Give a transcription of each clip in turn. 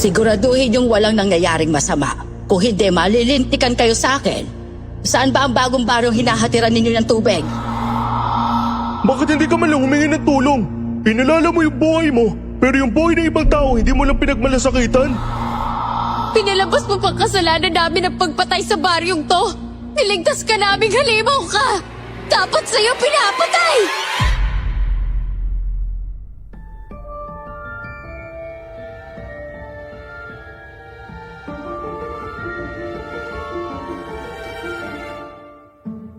Siguraduhin yung walang nangyayaring masama. Kung hindi, malilintikan kayo sa akin. Saan ba ang bagong barong hinahatiran ninyo ng tubig? Bakit hindi ka man lang humingi ng tulong? Pinalala mo yung buhay mo, pero yung buhay ng ibang tao hindi mo lang pinagmalasakitan? Pinalabas mo pang kasalanan namin ang pagpatay sa baryong to. Niligtas ka naming halimaw ka. Dapat sa'yo pinapatay!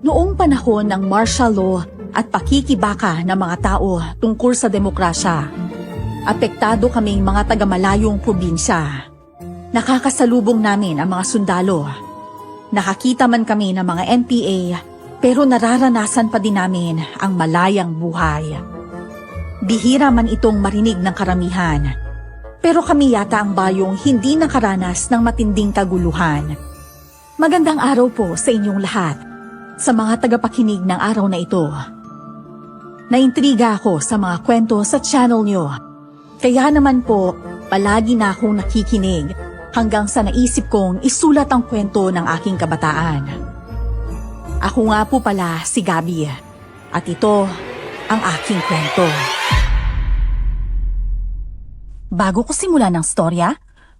Noong panahon ng martial law at pakikibaka ng mga tao tungkol sa demokrasya, apektado kaming mga taga-malayong probinsya. Nakakasalubong namin ang mga sundalo. Nakakita man kami ng mga NPA, pero nararanasan pa din namin ang malayang buhay. Bihira man itong marinig ng karamihan, pero kami yata ang bayong hindi nakaranas ng matinding kaguluhan. Magandang araw po sa inyong lahat. Sa mga tagapakinig ng araw na ito. Naintriga ako sa mga kwento sa channel nyo. Kaya naman po, palagi na akong nakikinig hanggang sa naisip kong isulat ang kwento ng aking kabataan. Ako nga po pala si Gabi at ito ang aking kwento. Bago ko simulan ng storya,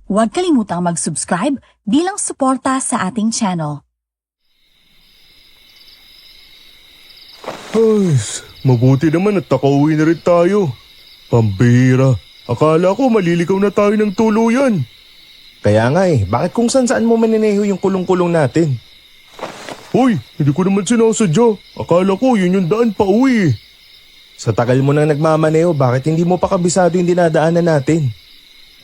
huwag kalimutang mag-subscribe bilang suporta sa ating channel. Ay, mabuti naman at nakauwi na rin tayo. Pambihira. Akala ko maliligaw na tayo ng tuluyan. Kaya nga bakit kung saan mo manineho yung kulong-kulong natin? Hoy, hindi ko naman sinasadya. Akala ko yun yung daan pa uwi. Sa tagal mo nang nagmamaneho, bakit hindi mo pa kabisado yung dinadaanan natin?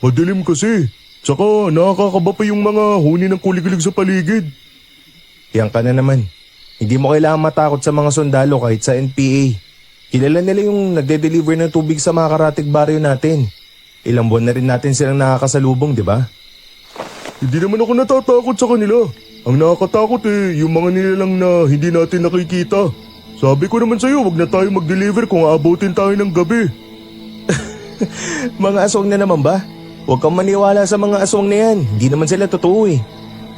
Madilim kasi. Tsaka nakakakaba pa yung mga huni ng kuligilig sa paligid. Yan ka na naman. Hindi mo kailangan matakot sa mga sundalo kahit sa NPA. Kilala nila yung nagde-deliver ng tubig sa mga karatig baryo natin. Ilang buwan na rin natin silang nakakasalubong, di ba? Hindi naman ako natatakot sa kanila. Ang nakakatakot yung mga nilalang na hindi natin nakikita. Sabi ko naman sa'yo, wag na tayo mag-deliver kung aabutin tayo ng gabi. Mga aswang na naman ba? Huwag kang maniwala sa mga aswang na yan. Hindi naman sila totoo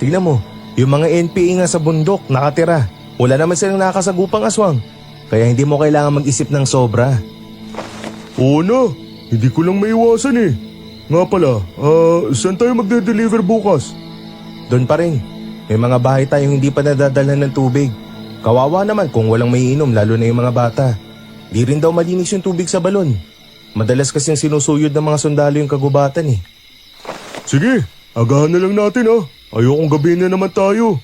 Tignan mo, yung mga NPA nga sa bundok, nakatira. Wala naman silang nakasagupang aswang. Kaya hindi mo kailangan mag-isip ng sobra. Oo na, hindi ko lang maiwasan Nga pala, saan tayo magde-deliver bukas? Doon pa rin. May mga bahay tayong hindi pa nadadalhan ng tubig. Kawawa naman kung walang maiinom, lalo na yung mga bata. Di rin daw malinis yung tubig sa balon. Madalas kasing sinusuyod ng mga sundalo yung kagubatan Sige, agahan na lang natin Ayokong gabihin na naman tayo.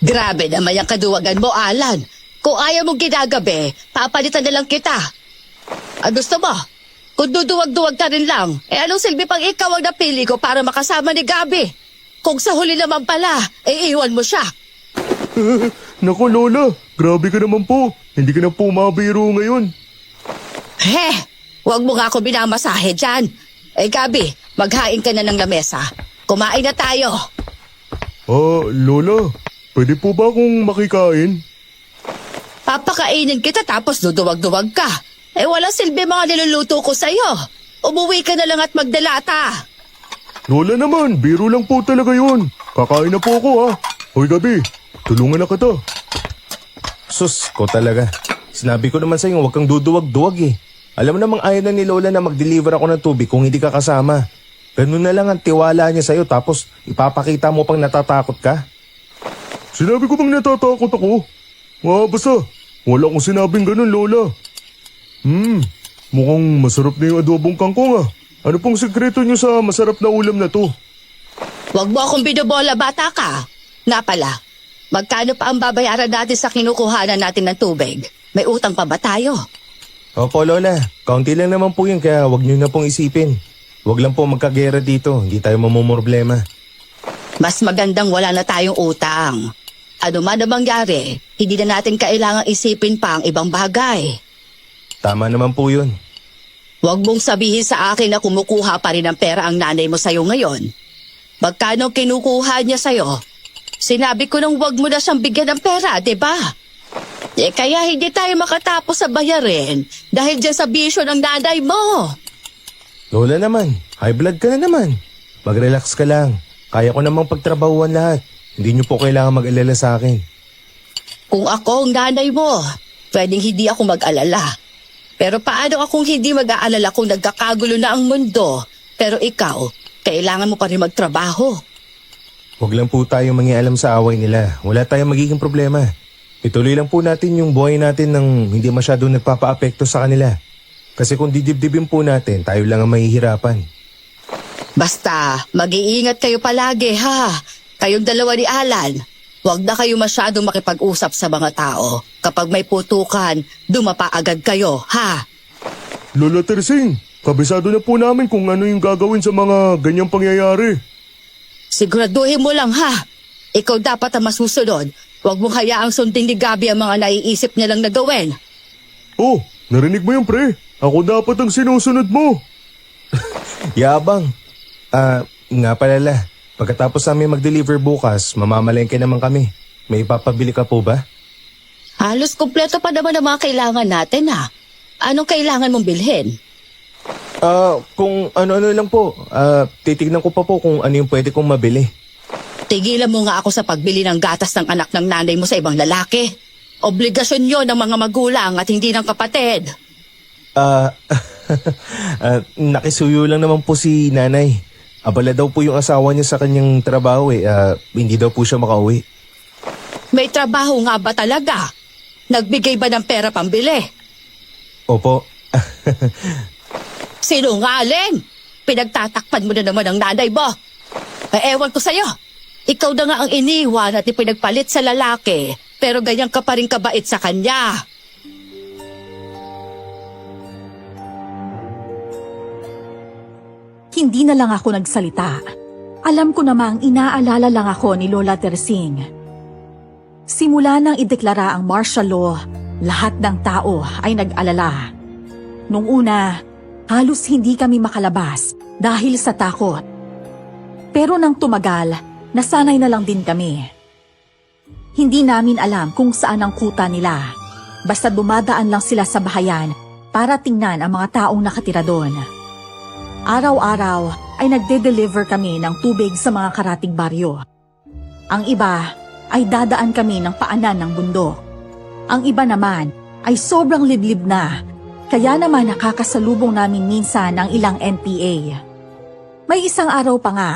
Grabe naman yung kaduwagan mo, Alan. Kung ayaw mong ginagabi, papalitan na lang kita. Gusto mo? Kung duduwag-duwag ka rin lang, anong silbi pang ikaw ang napili ko para makasama ni Gabi? Kung sa huli naman pala, iiwan mo siya. Naku Lola, grabe ka naman po. Hindi ka na po mabiro ngayon. Huwag mo nga ako binamasahe dyan. Gabi, maghain ka na ng lamesa. Kumain na tayo. Lola, pwede po ba akong makikain? Papakainin kita tapos duduwag-duwag ka. Wala silbi mga niluluto ko sa'yo. Umuwi ka na lang at magdalata. Lola naman, biro lang po talaga yun. Kakain na po ako Hoy Gabi, tulungan na kita. Sus, ko talaga. Sinabi ko naman sa'yo, huwag kang duduwag-duwag Alam mo namang ayaw na ni Lola na mag-deliver ako ng tubig kung hindi ka kasama. Ganun na lang ang tiwala niya sa'yo tapos ipapakita mo pang natatakot ka. Sinabi ko bang natatakot ako? Basta, wala akong sinabing ganun Lola. Mukhang masarap na yung adobong kangkong Ano pong sekreto niyo sa masarap na ulam na to? Huwag mo akong binobola, bata ka. Nga pala, magkano pa ang babayaran natin sa kinukuhanan natin ng tubig? May utang pa ba tayo? Opo Lola, kaunti lang naman po yun kaya huwag niyo na pong isipin. Huwag lang po magkagera dito, hindi tayo mamumroblema. Mas magandang wala na tayong utang. Ano man na mangyari, hindi na natin kailangang isipin pa ang ibang bagay. Tama naman po yun. Huwag mong sabihin sa akin na kumukuha pa rin ng pera ang nanay mo sa'yo ngayon. Magkano kinukuha niya sa'yo? Sinabi ko nang huwag mo na siyang bigyan ng pera, di ba? Kaya hindi tayo makatapos sa bayarin dahil dyan sa bisyo ng nanay mo. Lola naman, high blood ka na naman. Mag-relax ka lang. Kaya ko namang pagtrabahuan lahat. Hindi niyo po kailangan mag-alala sa akin. Kung ako ang nanay mo, pwedeng hindi ako mag-alala. Pero paano akong hindi mag-aalala kung nagkakagulo na ang mundo? Pero ikaw, kailangan mo pa rin magtrabaho. Huwag lang po tayo mangialam sa away nila. Wala tayong magiging problema. Ituloy lang po natin yung buhay natin nang hindi masyado nagpapa-apekto sa kanila. Kasi kung didibdibin po natin, tayo lang ang mahihirapan. Basta, mag-iingat kayo palagi ha. Kayong dalawa ni Alan, huwag na kayo masyadong makipag-usap sa mga tao. Kapag may putukan, dumapa agad kayo, ha? Lola Teresing, kabisado na po namin kung ano yung gagawin sa mga ganyang pangyayari. Siguraduhin mo lang, ha? Ikaw dapat ang masusunod. Huwag mong hayaang sundin ni Gabi ang mga naiisip niya lang na gawin. Oh, narinig mo yung pre. Ako dapat ang sinusunod mo. Yabang. Nga palala. Pagkatapos namin mag-deliver bukas, mamamalengke naman kami. May ipapabili ka po ba? Halos kumpleto pa naman ang mga kailangan natin, ha? Anong kailangan mong bilhin? Kung ano-ano lang po. Titignan ko pa po kung ano yung pwede kong mabili. Tigilan mo nga ako sa pagbili ng gatas ng anak ng nanay mo sa ibang lalaki. Obligasyon yon ng mga magulang at hindi ng kapatid. Nakisuyo lang naman po si nanay. Abala daw po yung asawa niya sa kanyang trabaho eh. Hindi daw po siya makauwi. May trabaho nga ba talaga? Nagbigay ba ng pera pambili? Opo. Sinungaling! Pinagtatakpan mo na naman ang nanay mo. Ewan ko sa'yo. Ikaw na nga ang iniwan at ipinagpalit sa lalaki, pero ganyan ka pa rin kabait sa kanya. Hindi na lang ako nagsalita. Alam ko namang inaalala lang ako ni Lola Teresing. Simula nang ideklara ang martial law, lahat ng tao ay nag-alala. Nung una, halos hindi kami makalabas dahil sa takot. Pero nang tumagal, nasanay na lang din kami. Hindi namin alam kung saan ang kuta nila. Basta dumadaan lang sila sa bahayan para tingnan ang mga taong nakatira doon. Araw-araw ay nagde-deliver kami ng tubig sa mga karating baryo. Ang iba ay dadaan kami ng paanan ng bundok. Ang iba naman ay sobrang liblib na, kaya naman nakakasalubong namin minsan ang ilang NPA. May isang araw pa nga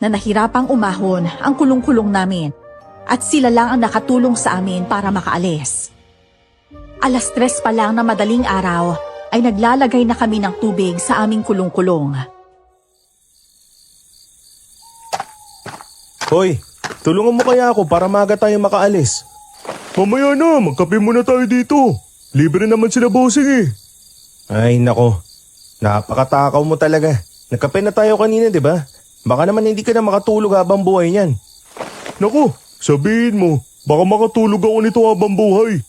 na nahirapang umahon ang kulong-kulong namin at sila lang ang nakatulong sa amin para makaalis. 3:00 pa lang na madaling araw ay naglalagay na kami ng tubig sa aming kulong-kulong. Hoy, tulungan mo kaya ako para maaga tayo makaalis. Mamaya na, magkape muna tayo dito. Libre naman sila bossing eh. Ay nako, napakatakaw mo talaga. Nagkape na tayo kanina, di ba? Baka naman hindi ka na makatulog habang buhay niyan. Naku, sabihin mo, baka makatulog ako nito habang buhay.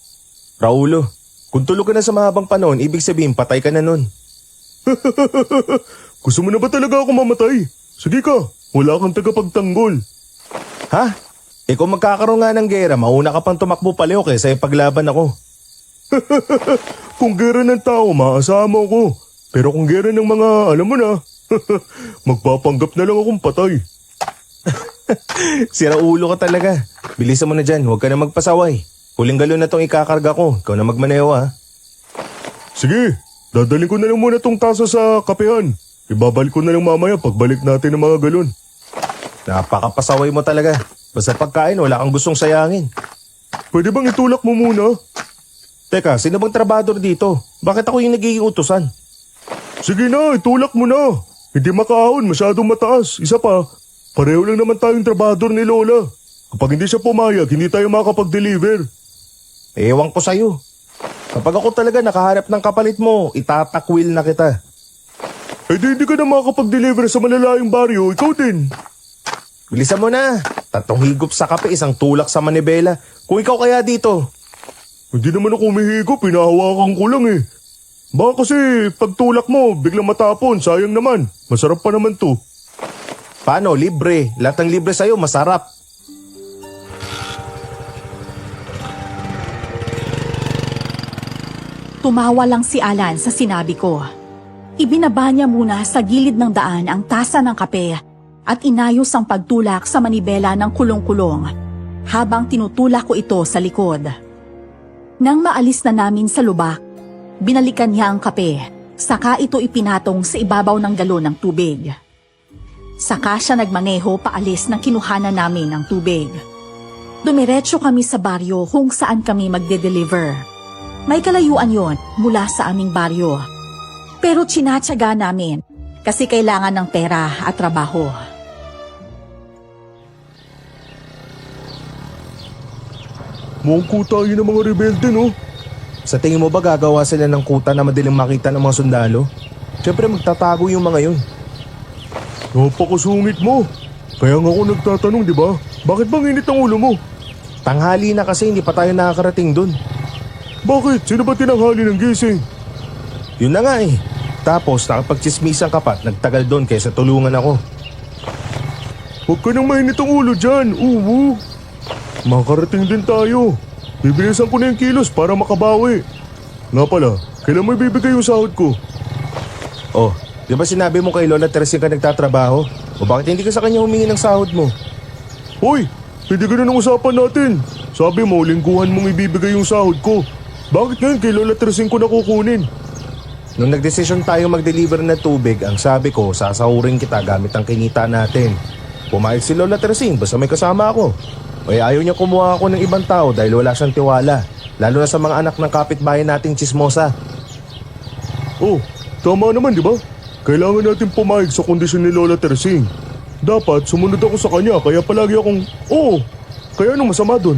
Raulo, kung tulog ka na sa mahabang panahon, ibig sabihin patay ka na nun. Gusto mo na ba talaga ako mamatay? Sige ka, wala kang tagapagtanggol. Ha? Kung magkakaroon nga ng gera, mauna ka pang tumakbo paleo kaysa ipaglaban ako. Kung gera ng tao, maasahan mo ko. Pero kung gera ng mga, alam mo na, magpapanggap na lang akong patay. Sira ulo ka talaga. Bilisan mo na dyan, huwag ka na magpasaway. Huling galon na tong ikakarga ko, ikaw na magmaneho ha. Sige, dadalhin ko na lang muna tong tasa sa kapehan. Ibabalik ko na lang mamaya pagbalik natin ng mga galon. Napakapasaway mo talaga. Basta pagkain, wala kang gustong sayangin. Pwede bang itulak mo muna? Teka, sino bang trabador dito? Bakit ako yung nagiging utusan? Sige na, itulak mo na. Hindi makaahon, masyadong mataas. Isa pa, pareho lang naman tayong trabador ni Lola. Kapag hindi siya pumayag, hindi tayo makakapag-deliver. Ewan ko sa'yo. Kapag ako talaga nakaharap ng kapalit mo, itatakwil na kita. Eh di hindi ka na makakapag-deliver sa malalayong baryo, ikaw din. Bilisan mo na. 3 higop sa kape, 1 tulak sa manibela. Kung ikaw kaya dito. Hindi naman ako umihigop, pinahawakan ko lang eh. Baka kasi pagtulak mo, biglang matapon, sayang naman. Masarap pa naman to. Paano? Libre. Lahat ng libre sa'yo, masarap. Tumawa lang si Alan sa sinabi ko. Ibinaba niya muna sa gilid ng daan ang tasa ng kape at inayos ang pagtulak sa manibela ng kulong-kulong habang tinutulak ko ito sa likod. Nang maalis na namin sa lubak, binalikan niya ang kape, saka ito ipinatong sa ibabaw ng galon ng tubig. Saka siya nagmaneho paalis ng kinuhanan namin ng tubig. Dumiretso kami sa baryo kung saan kami magde-deliver. May kalayuan yon mula sa aming baryo. Pero tsinatsaga namin kasi kailangan ng pera at trabaho. Mukhang kuta yun ng mga rebelde, no? Sa tingin mo ba gagawa sila ng kuta na madaling makita ng mga sundalo? Siyempre magtatago yung mga yun. Napakasungit mo. Kaya nga ako nagtatanong, di ba? Bakit bang init ang ulo mo? Tanghali na kasi hindi pa tayo nakakarating dun. Bakit? Sino ba tinanghali ng gising? Yun na nga eh. Tapos nakapagchismisan ka pa at nagtagal doon kaysa tulungan ako. Huwag ka nang mainit ang ulo dyan, uwu. Makarating din tayo. Bibilisan ko na yung kilos para makabawi. Nga pala, kailan mo ibibigay yung sahod ko? Oh, di ba sinabi mo kay Lola Teresing ka nagtatrabaho? O bakit hindi ka sa kanya humingi ng sahod mo? Hoy, hindi ganun ang usapan natin. Sabi mo, lingguhan mong ibibigay yung sahod ko. Bakit ngayon kay Lola Teresing ko na kukunin? Nung nagdesisyon tayo mag-deliver ng tubig, ang sabi ko, sasahurin kita gamit ang kinita natin. Pumayag si Lola Teresing basta may kasama ako. O ayaw niya kumuha ako ng ibang tao dahil wala siyang tiwala. Lalo na sa mga anak ng kapitbahay nating chismosa. Oh, tama naman di ba? Kailangan natin pumayag sa kondisyon ni Lola Teresing. Dapat sumunod ako sa kanya kaya palagi akong, oo, kaya anong masama doon?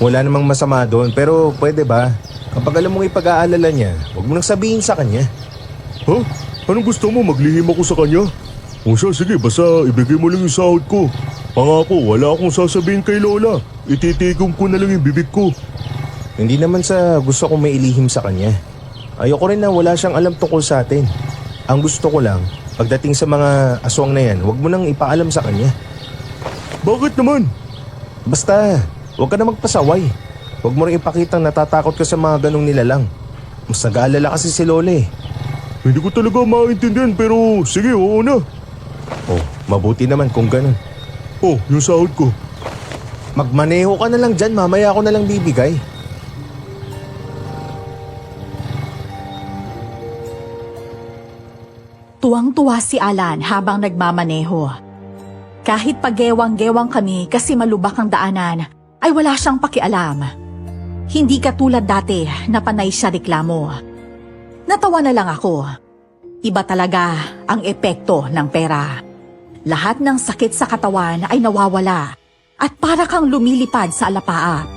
Wala namang masama doon pero pwede ba? Kapag alam mong ipag-aalala niya, huwag mo nang sabihin sa kanya. Ha? Anong gusto mo? Maglihim ako sa kanya? O siya, sige, basta ibigay mo lang yung sahod ko. Pangako, wala akong sasabihin kay Lola. Ititigom ko na lang yung bibig ko. Hindi naman sa gusto kong may ilihim sa kanya. Ayoko rin na wala siyang alam tungkol sa atin. Ang gusto ko lang, pagdating sa mga aswang na yan, huwag mo nang ipaalam sa kanya. Bakit naman? Basta, huwag ka na magpasaway. Huwag mo rin ipakitang natatakot ka sa mga ganong nilalang. Mas nag-aalala kasi si Lola eh. Hindi ko talaga maintindihan pero sige, oo na. Oh, mabuti naman kung ganun. Oh, yung sahod ko. Magmaneho ka na lang dyan, mamaya ako na lang bibigay. Tuwang-tuwa si Alan habang nagmamaneho. Kahit pagewang-gewang kami kasi malubak ang daanan, ay wala siyang pakialam. Hindi katulad dati na panay siya reklamo. Natawa na lang ako. Iba talaga ang epekto ng pera. Lahat ng sakit sa katawan ay nawawala at para kang lumilipad sa alapaap.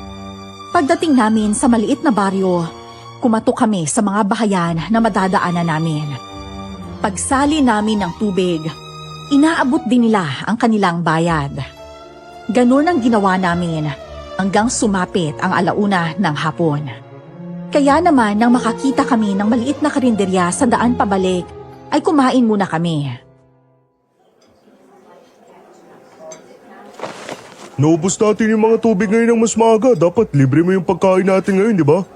Pagdating namin sa maliit na baryo, kumatok kami sa mga bahayan na madadaanan namin. Pagsali namin ng tubig, inaabot din nila ang kanilang bayad. Ganun ang ginawa namin hanggang sumapit ang alauna ng hapon. Kaya naman nang makakita kami ng maliit na karinderya sa daan pabalik, ay kumain muna kami. Naubos natin yung mga tubig ngayon ng mas maaga. Dapat libre mo yung pagkain natin ngayon, di ba?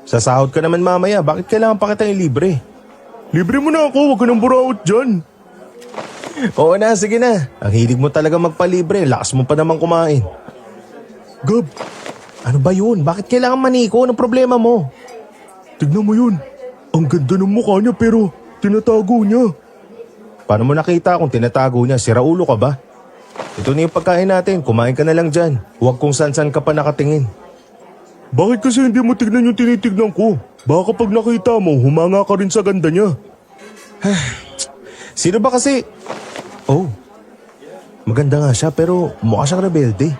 Sa sahod ka naman mamaya, bakit kailangan pa kitang ilibre? Libre mo na ako, huwag ka nang buraot dyan. Oo na, sige na. Ang hilig mo talaga magpalibre, lakas mo pa naman kumain. Gab, Ano ba yun? Bakit kailangan maniko? Anong problema mo? tignan mo yun. Ang ganda ng mukha niya pero tinatago niya. Paano mo nakita kung tinatago niya? Sira ulo ka ba? Ito na yung pagkain natin. Kumain ka na lang dyan. Huwag kung saan-saan ka pa nakatingin. Bakit kasi hindi mo tignan yung tinitignan ko? Baka pag nakita mo, humanga ka rin sa ganda niya. Sino ba kasi? Oh, maganda nga siya pero mukha siyang rebelde.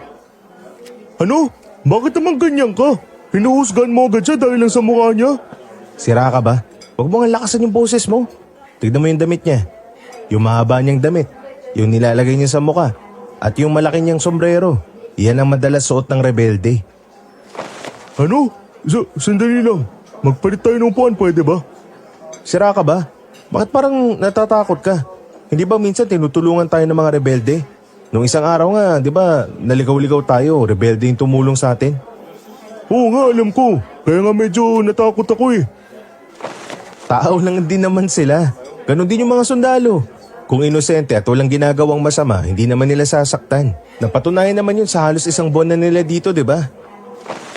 Ano? Bakit naman ganyan ka? Hinuhusgan mo agad siya dahil lang sa mukha niya? Sira ka ba? Huwag mo nga lakasan yung boses mo. Tignan mo yung damit niya. Yung mahaba niyang damit. Yung nilalagay niya sa mukha. At yung malaki niyang sombrero. Yan ang madalas suot ng rebelde. Ano? Sandali lang. Magpalit tayo ng upuan, pwede ba? Sira ka ba? Bakit parang natatakot ka? Hindi ba minsan tinutulungan tayo ng mga rebelde? Nung isang araw nga, di ba, naligaw-ligaw tayo, rebelde yung tumulong sa atin? Oo nga, alam ko. Kaya nga medyo natakot ako eh. Tao lang din naman sila. Ganon din yung mga sundalo. Kung inosente at walang ginagawang masama, hindi naman nila sasaktan. Napatunayan naman yun sa halos isang buwan na nila dito, di ba?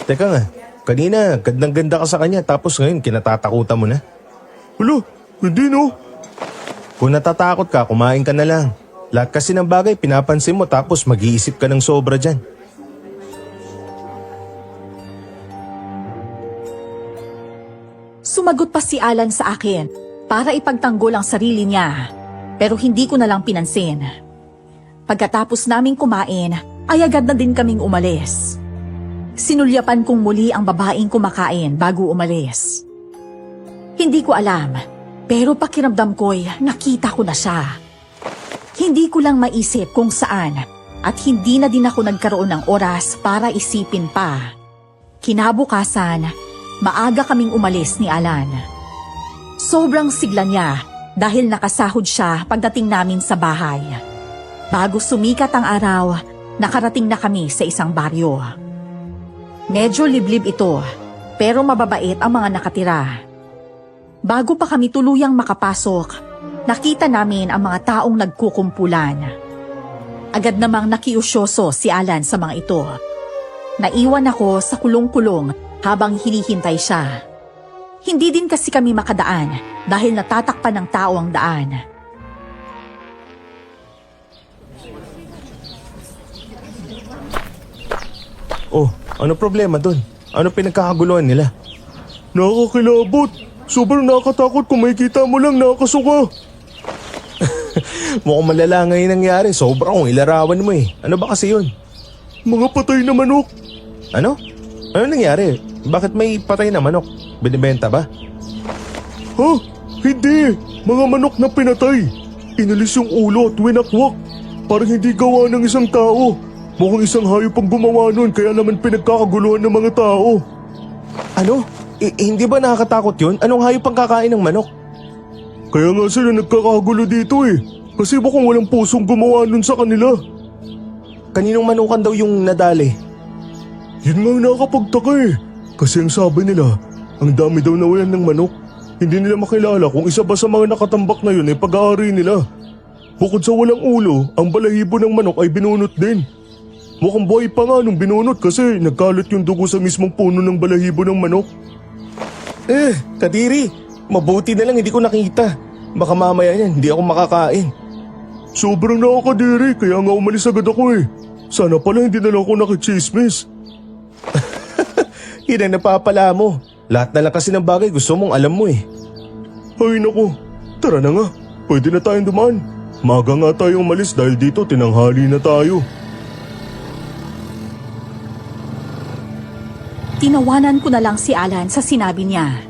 Teka nga, kanina gandang-ganda ka sa kanya tapos ngayon kinatatakutan mo na. Hala, hindi no. Kung natatakot ka, kumain ka na lang. Lahat kasi ng bagay pinapansin mo tapos mag-iisip ka ng sobra dyan. Sumagot pa si Alan sa akin para ipagtanggol ang sarili niya, pero hindi ko na lang pinansin. Pagkatapos naming kumain, ay agad na din kaming umalis. Sinulyapan kong muli ang babaeng kumakain bago umalis. Hindi ko alam, pero pakiramdam ko'y nakita ko na siya. Hindi ko lang maisip kung saan at hindi na din ako nagkaroon ng oras para isipin pa. Kinabukasan, maaga kaming umalis ni Alan. Sobrang sigla niya dahil nakasahod siya pagdating namin sa bahay. Bago sumikat ang araw, nakarating na kami sa isang baryo. Medyo liblib ito, pero mababait ang mga nakatira. Bago pa kami tuluyang makapasok, nakita namin ang mga taong nagkukumpulan. Agad namang nakiusyoso si Alan sa mga ito. Naiwan ako sa kulong-kulong habang hinihintay siya. Hindi din kasi kami makadaan dahil natatakpan ng tao ang daan. Oh, ano problema dun? Ano pinagkakaguluhan nila? Nakakakilabot. Sobrang nakakatakot kung makikita mo lang nakakasuka. Mukhang malala ngayon nangyari. Sobrang ilarawan mo eh. Ano ba kasi yun? Mga patay na manok. Ano? Ano nangyari? Bakit may patay na manok? Binibenta ba? Ha? Hindi. Mga manok na pinatay. Inalis yung ulo at winakwak. Parang hindi gawa ng isang tao. Mukhang isang hayop ang gumawa nun kaya naman pinagkakaguluhan ng mga tao. Ano? Hindi ba nakakatakot yun? Anong hayop ang kakain ng manok? Kaya nga sila nagkakagulo dito eh. Kasi baka walang pusong gumawa nun sa kanila. Kaninong manukan daw yung nadali? Yun nga ang nakakapagtaka eh. Kasi ang sabi nila, ang dami daw nawalan ng manok. Hindi nila makilala kung isa ba sa mga nakatambak na yun ay pag-aari nila. Bukod sa walang ulo, ang balahibo ng manok ay binunot din. Mukhang buhay pa nga nung binunot kasi nagkalat yung dugo sa mismong puno ng balahibo ng manok. Kadiri, mabuti na lang hindi ko nakita. Baka mamaya yan, hindi ako makakain. Sobrang nakakadiri kaya nga umalis agad ako eh. Sana pala hindi na lang ako nakichismis. Yun ang napapala mo. Lahat na lang kasi ng bagay gusto mong alam mo eh. Ay naku, tara na nga. Pwede na tayong dumaan. Maga nga tayong umalis dahil dito tinanghali na tayo. Tinawanan ko na lang si Alan sa sinabi niya.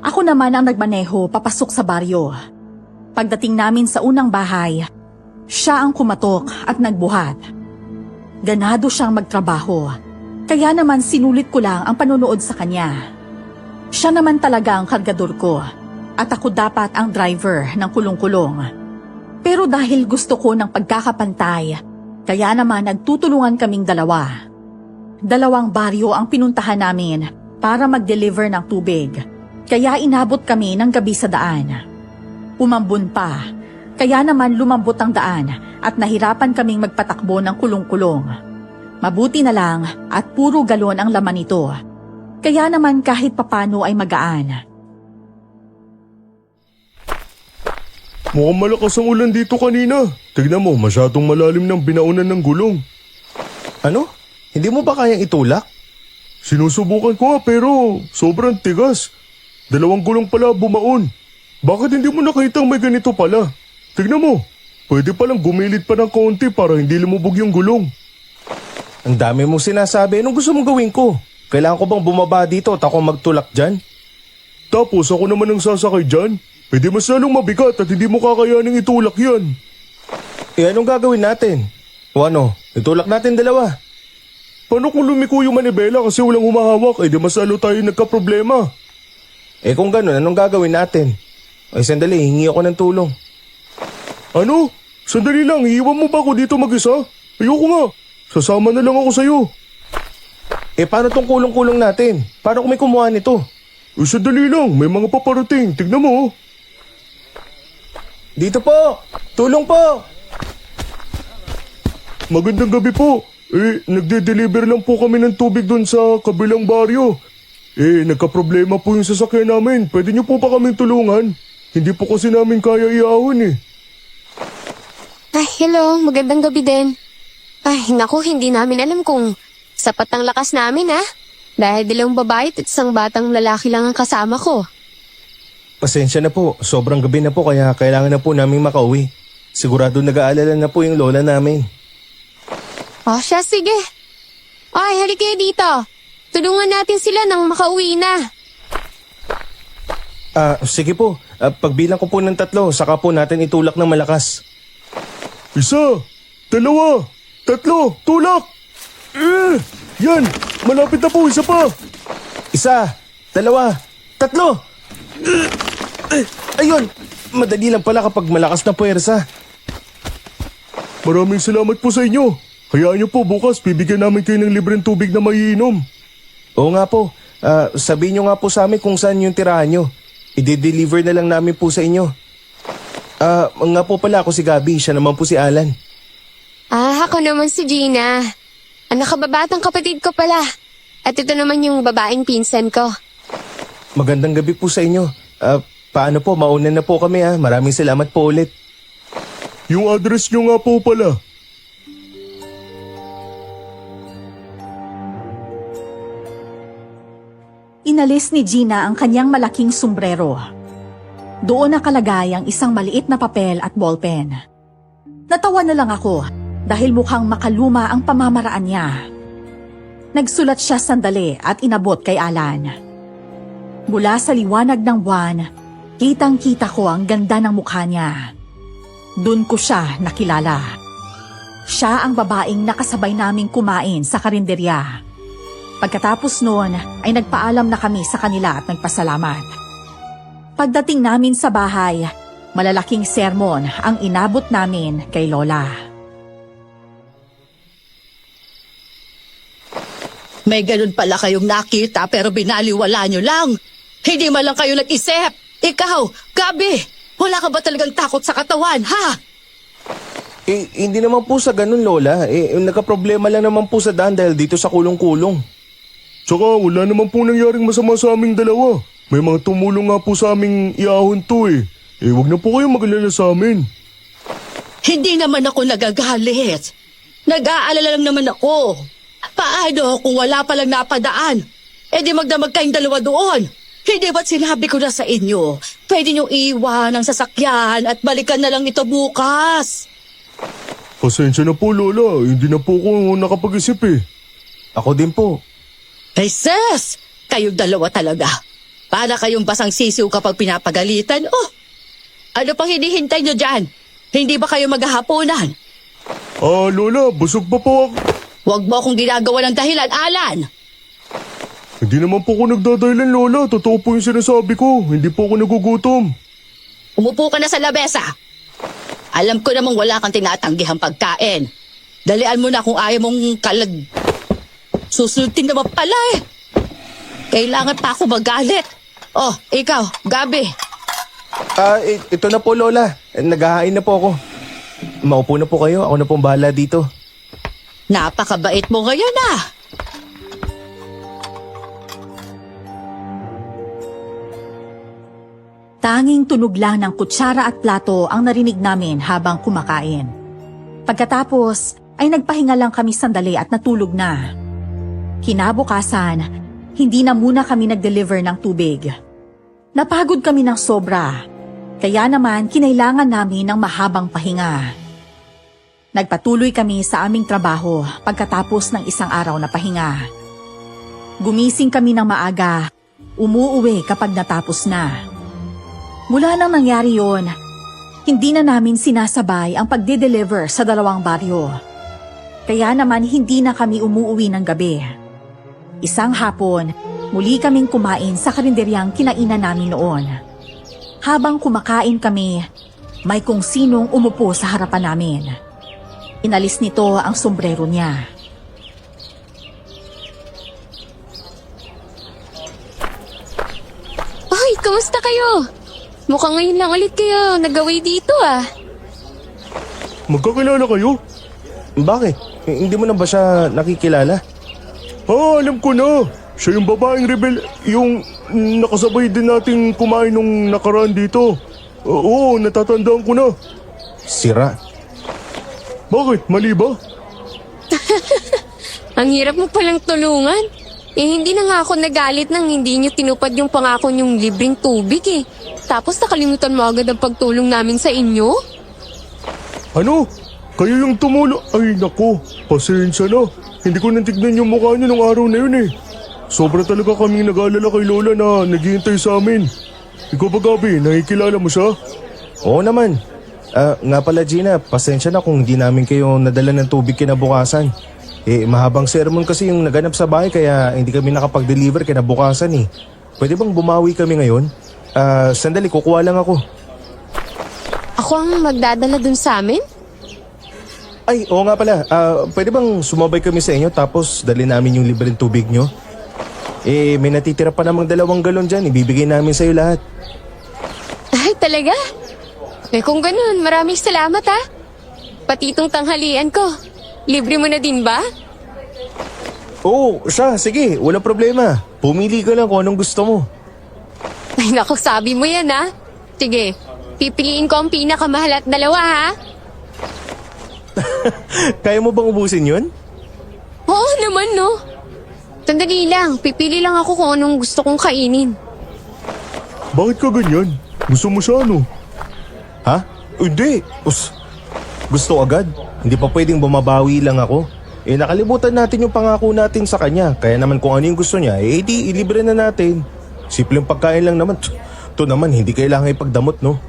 Ako naman ang nagmaneho papasok sa baryo. Pagdating namin sa unang bahay, siya ang kumatok at nagbuhat. Ganado siyang magtrabaho, kaya naman sinulit ko lang ang panonood sa kanya. Siya naman talaga ang kargador ko at ako dapat ang driver ng kulong-kulong. Pero dahil gusto ko ng pagkakapantay, kaya naman nagtutulungan kaming dalawa. 2 baryo ang pinuntahan namin para mag-deliver ng tubig, kaya inabot kami ng gabi sa daan. Umambon pa, kaya naman lumambot ang daan at nahirapan kaming magpatakbo ng kulong-kulong. Mabuti na lang at puro galon ang laman nito, kaya naman kahit papano ay magaan. Mukhang malakas ang ulan dito kanina. Tignan mo, masyadong malalim ng binaunan ng gulong. Ano? Hindi mo ba kayang itulak? Sinusubukan ko nga pero sobrang tigas. 2 gulong pala bumaon. Bakit hindi mo nakitang may ganito pala? Tignan mo, pwede palang gumilid pa ng konti para hindi lumubog yung gulong. Ang dami mong sinasabi. Anong gusto mong gawin ko? Kailangan ko bang bumaba dito at ako magtulak dyan? Tapos ako naman ang sasakay dyan. Pwede mas lalong mabigat at hindi mo kakayaning itulak yan. Anong gagawin natin? O ano, itulak natin 2. Paano kung lumiko yung manibela kasi walang humahawak? Di mas lalo tayo nagka-problema. Kung ganun, anong gagawin natin? Sandali, hingi ako ng tulong. Ano? Sandali lang, iiwan mo ba ako dito mag-isa? Ayoko nga. Sasama na lang ako sa'yo. Paano tong kulong-kulong natin? Paano kung may kumuha nito? Sandali lang, may mga paparating. Tignan mo. Dito po! Tulong po! Magandang gabi po. Nagde-deliver lang po kami ng tubig doon sa kabilang baryo. Nagka-problema po yung sasakyan namin. Pwede niyo po ba kaming tulungan? Hindi po kasi namin kaya iahon eh. Ay, hello. Magandang gabi din. Ay, naku, hindi namin alam kung sapat ang lakas namin, ha? Dahil 2 babae at isang batang lalaki lang ang kasama ko. Pasensya na po, sobrang gabi na po kaya kailangan na po namin makauwi. Sigurado nag-aalala na po yung lola namin. Oh, siya, sige. Ay, halika kayo dito. Tulungan natin sila nang makauwi na. Sige po, pagbilang ko po ng 3, saka po natin itulak ng malakas. 1, 2, 3, tulak! Yan! Malapit na po, isa pa! 1, 2, 3! Ayun! Madali lang pala kapag malakas na puwersa. Maraming salamat po sa inyo. Hayaan niyo po bukas, bibigyan namin kayo ng libreng tubig na maiinom. Oo nga po, sabihin nyo nga po sa amin kung saan yung tirahan nyo. I-deliver na lang namin po sa inyo. Nga po pala ako si Gabi, siya naman po si Alan. Ako naman si Gina. Ang nakababatang kapatid ko pala. At ito naman yung babaeng pinsan ko. Magandang gabi po sa inyo. Paano po, mauna na po kami ha. Maraming salamat po ulit. Yung address niyo nga po pala. Inalis ni Gina ang kanyang malaking sombrero. Doon nakalagay ang isang maliit na papel at ballpen. Natawa na lang ako dahil mukhang makaluma ang pamamaraan niya. Nagsulat siya sandali at inabot kay Alan. Mula sa liwanag ng buwan, kitang-kita ko ang ganda ng mukha niya. Doon ko siya nakilala. Siya ang babaeng nakasabay naming kumain sa karinderya. Pagkatapos noon ay nagpaalam na kami sa kanila at nagpasalamat. Pagdating namin sa bahay, malalaking sermon ang inabot namin kay Lola. May ganun pala kayong nakita pero binaliwala nyo lang. Hindi man lang kayo nag-isip. Ikaw, Gabi, wala ka ba talagang takot sa katawan, ha? Hindi naman po sa ganun, Lola. Nagka-problema lang naman po sa daan dahil dito sa kulong-kulong. Tsaka wala naman po nangyaring masama sa aming dalawa. May mga tumulong nga po sa aming iahon to eh. Wag na po kayong magalala sa amin. Hindi naman ako nagagalit. Nag-aalala lang naman ako. Paano kung wala palang napadaan? Di magdamag kayong dalawa doon. Hindi ba't sinabi ko na sa inyo? Pwede niyong iwan ang sasakyan at balikan na lang ito bukas. Pasensya na po, Lola. Hindi na po ako nakapag-isip eh. Ako din po. Ay sis, kayong dalawa talaga. Para kayong basang sisiw kapag pinapagalitan. Oh, ano pang hinihintay niyo dyan? Hindi ba kayo maghahaponan? Lola, busog pa po ako. Huwag mo akong ginagawa ng dahilan, Alan. Hindi naman po ako nagdadahilan, Lola. Totoo po yung sinasabi ko. Hindi po ako nagugutom. Umupo ka na sa labesa. Alam ko namang wala kang tinatanggihang pagkain. Dalian mo na kung ayaw mong Susunod naman pala eh. Kailangan pa ako magalit. Oh, ikaw, Gabi. Ito na po, Lola. Naghahain na po ako. Maupo na po kayo. Ako na pong bahala dito. Napakabait mo ngayon ah. Tanging tunog lang ng kutsara at plato ang narinig namin habang kumakain. Pagkatapos ay nagpahinga lang kami sandali at natulog na. Kinabukasan, hindi na muna kami nag-deliver ng tubig. Napagod kami ng sobra, kaya naman kinailangan namin ng mahabang pahinga. Nagpatuloy kami sa aming trabaho pagkatapos ng isang araw na pahinga. Gumising kami ng maaga, umuuwi kapag natapos na. Mula nang nangyari yon, hindi na namin sinasabay ang pagde-deliver sa 2 baryo. Kaya naman hindi na kami umuuwi ng gabi. Isang hapon, muli kaming kumain sa karinderyang kinainan namin noon. Habang kumakain kami, may kung sinong umupo sa harapan namin. Inalis nito ang sombrero niya. Kumusta kayo? Mukhang ngayon lang ulit kayo nag-away dito ah. Magkakilala kayo? Bakit? Hindi mo na ba siya nakikilala? Alam ko na. Siya yung babaeng rebel, yung nakasabay din nating kumain nung nakaraan dito. Oo, natatandaan ko na. Sira. Bakit? Mali ba? Ang hirap mo palang tulungan. Hindi na nga ako nagalit nang hindi nyo tinupad yung pangako nyong libreng tubig eh. Tapos nakalimutan mo agad ang pagtulong namin sa inyo? Ano? Kayo yung tumulong? Ay nako, pasensya na. Hindi ko natignan yung mukha niyo nung araw na yun eh. Sobra talaga kaming nag-aalala kay Lola na naghihintay sa amin. Ikaw ba Gabi, nakikilala mo siya? Oo naman. Nga pala Gina, pasensya na kung hindi namin kayo nadala ng tubig kinabukasan. Mahabang sermon kasi yung naganap sa bahay kaya hindi kami nakapag-deliver kinabukasan eh. Pwede bang bumawi kami ngayon? Sandali, kukuha lang ako. Ako ang magdadala dun sa amin? Ay, oo nga pala. Pwede bang sumabay kami sa inyo tapos dali namin yung libreng tubig nyo? May natitira pa namang 2 galon dyan. Ibibigay namin sa'yo lahat. Ay, talaga? Kung ganun, maraming salamat ha. Pati itong tanghalian ko. Libre mo na din ba? Oo, siya. Sige, walang problema. Pumili ka lang kung anong gusto mo. Ay, naku, sabi mo yan ha. Sige, pipiliin ko ang pinakamahal at 2 ha. Kaya mo bang ubusin yun? Oo naman no. Sandali lang, pipili lang ako kung anong gusto kong kainin. Bakit ka ganyan? Gusto mo siya ano? Ha? Hindi. Gusto agad. Hindi pa pwedeng bumabawi lang ako. Nakalimutan natin yung pangako natin sa kanya. Kaya naman kung ano yung gusto niya, di ilibre na natin. Simpleng pagkain lang naman. Ito naman, hindi kailangan ipagdamot, no?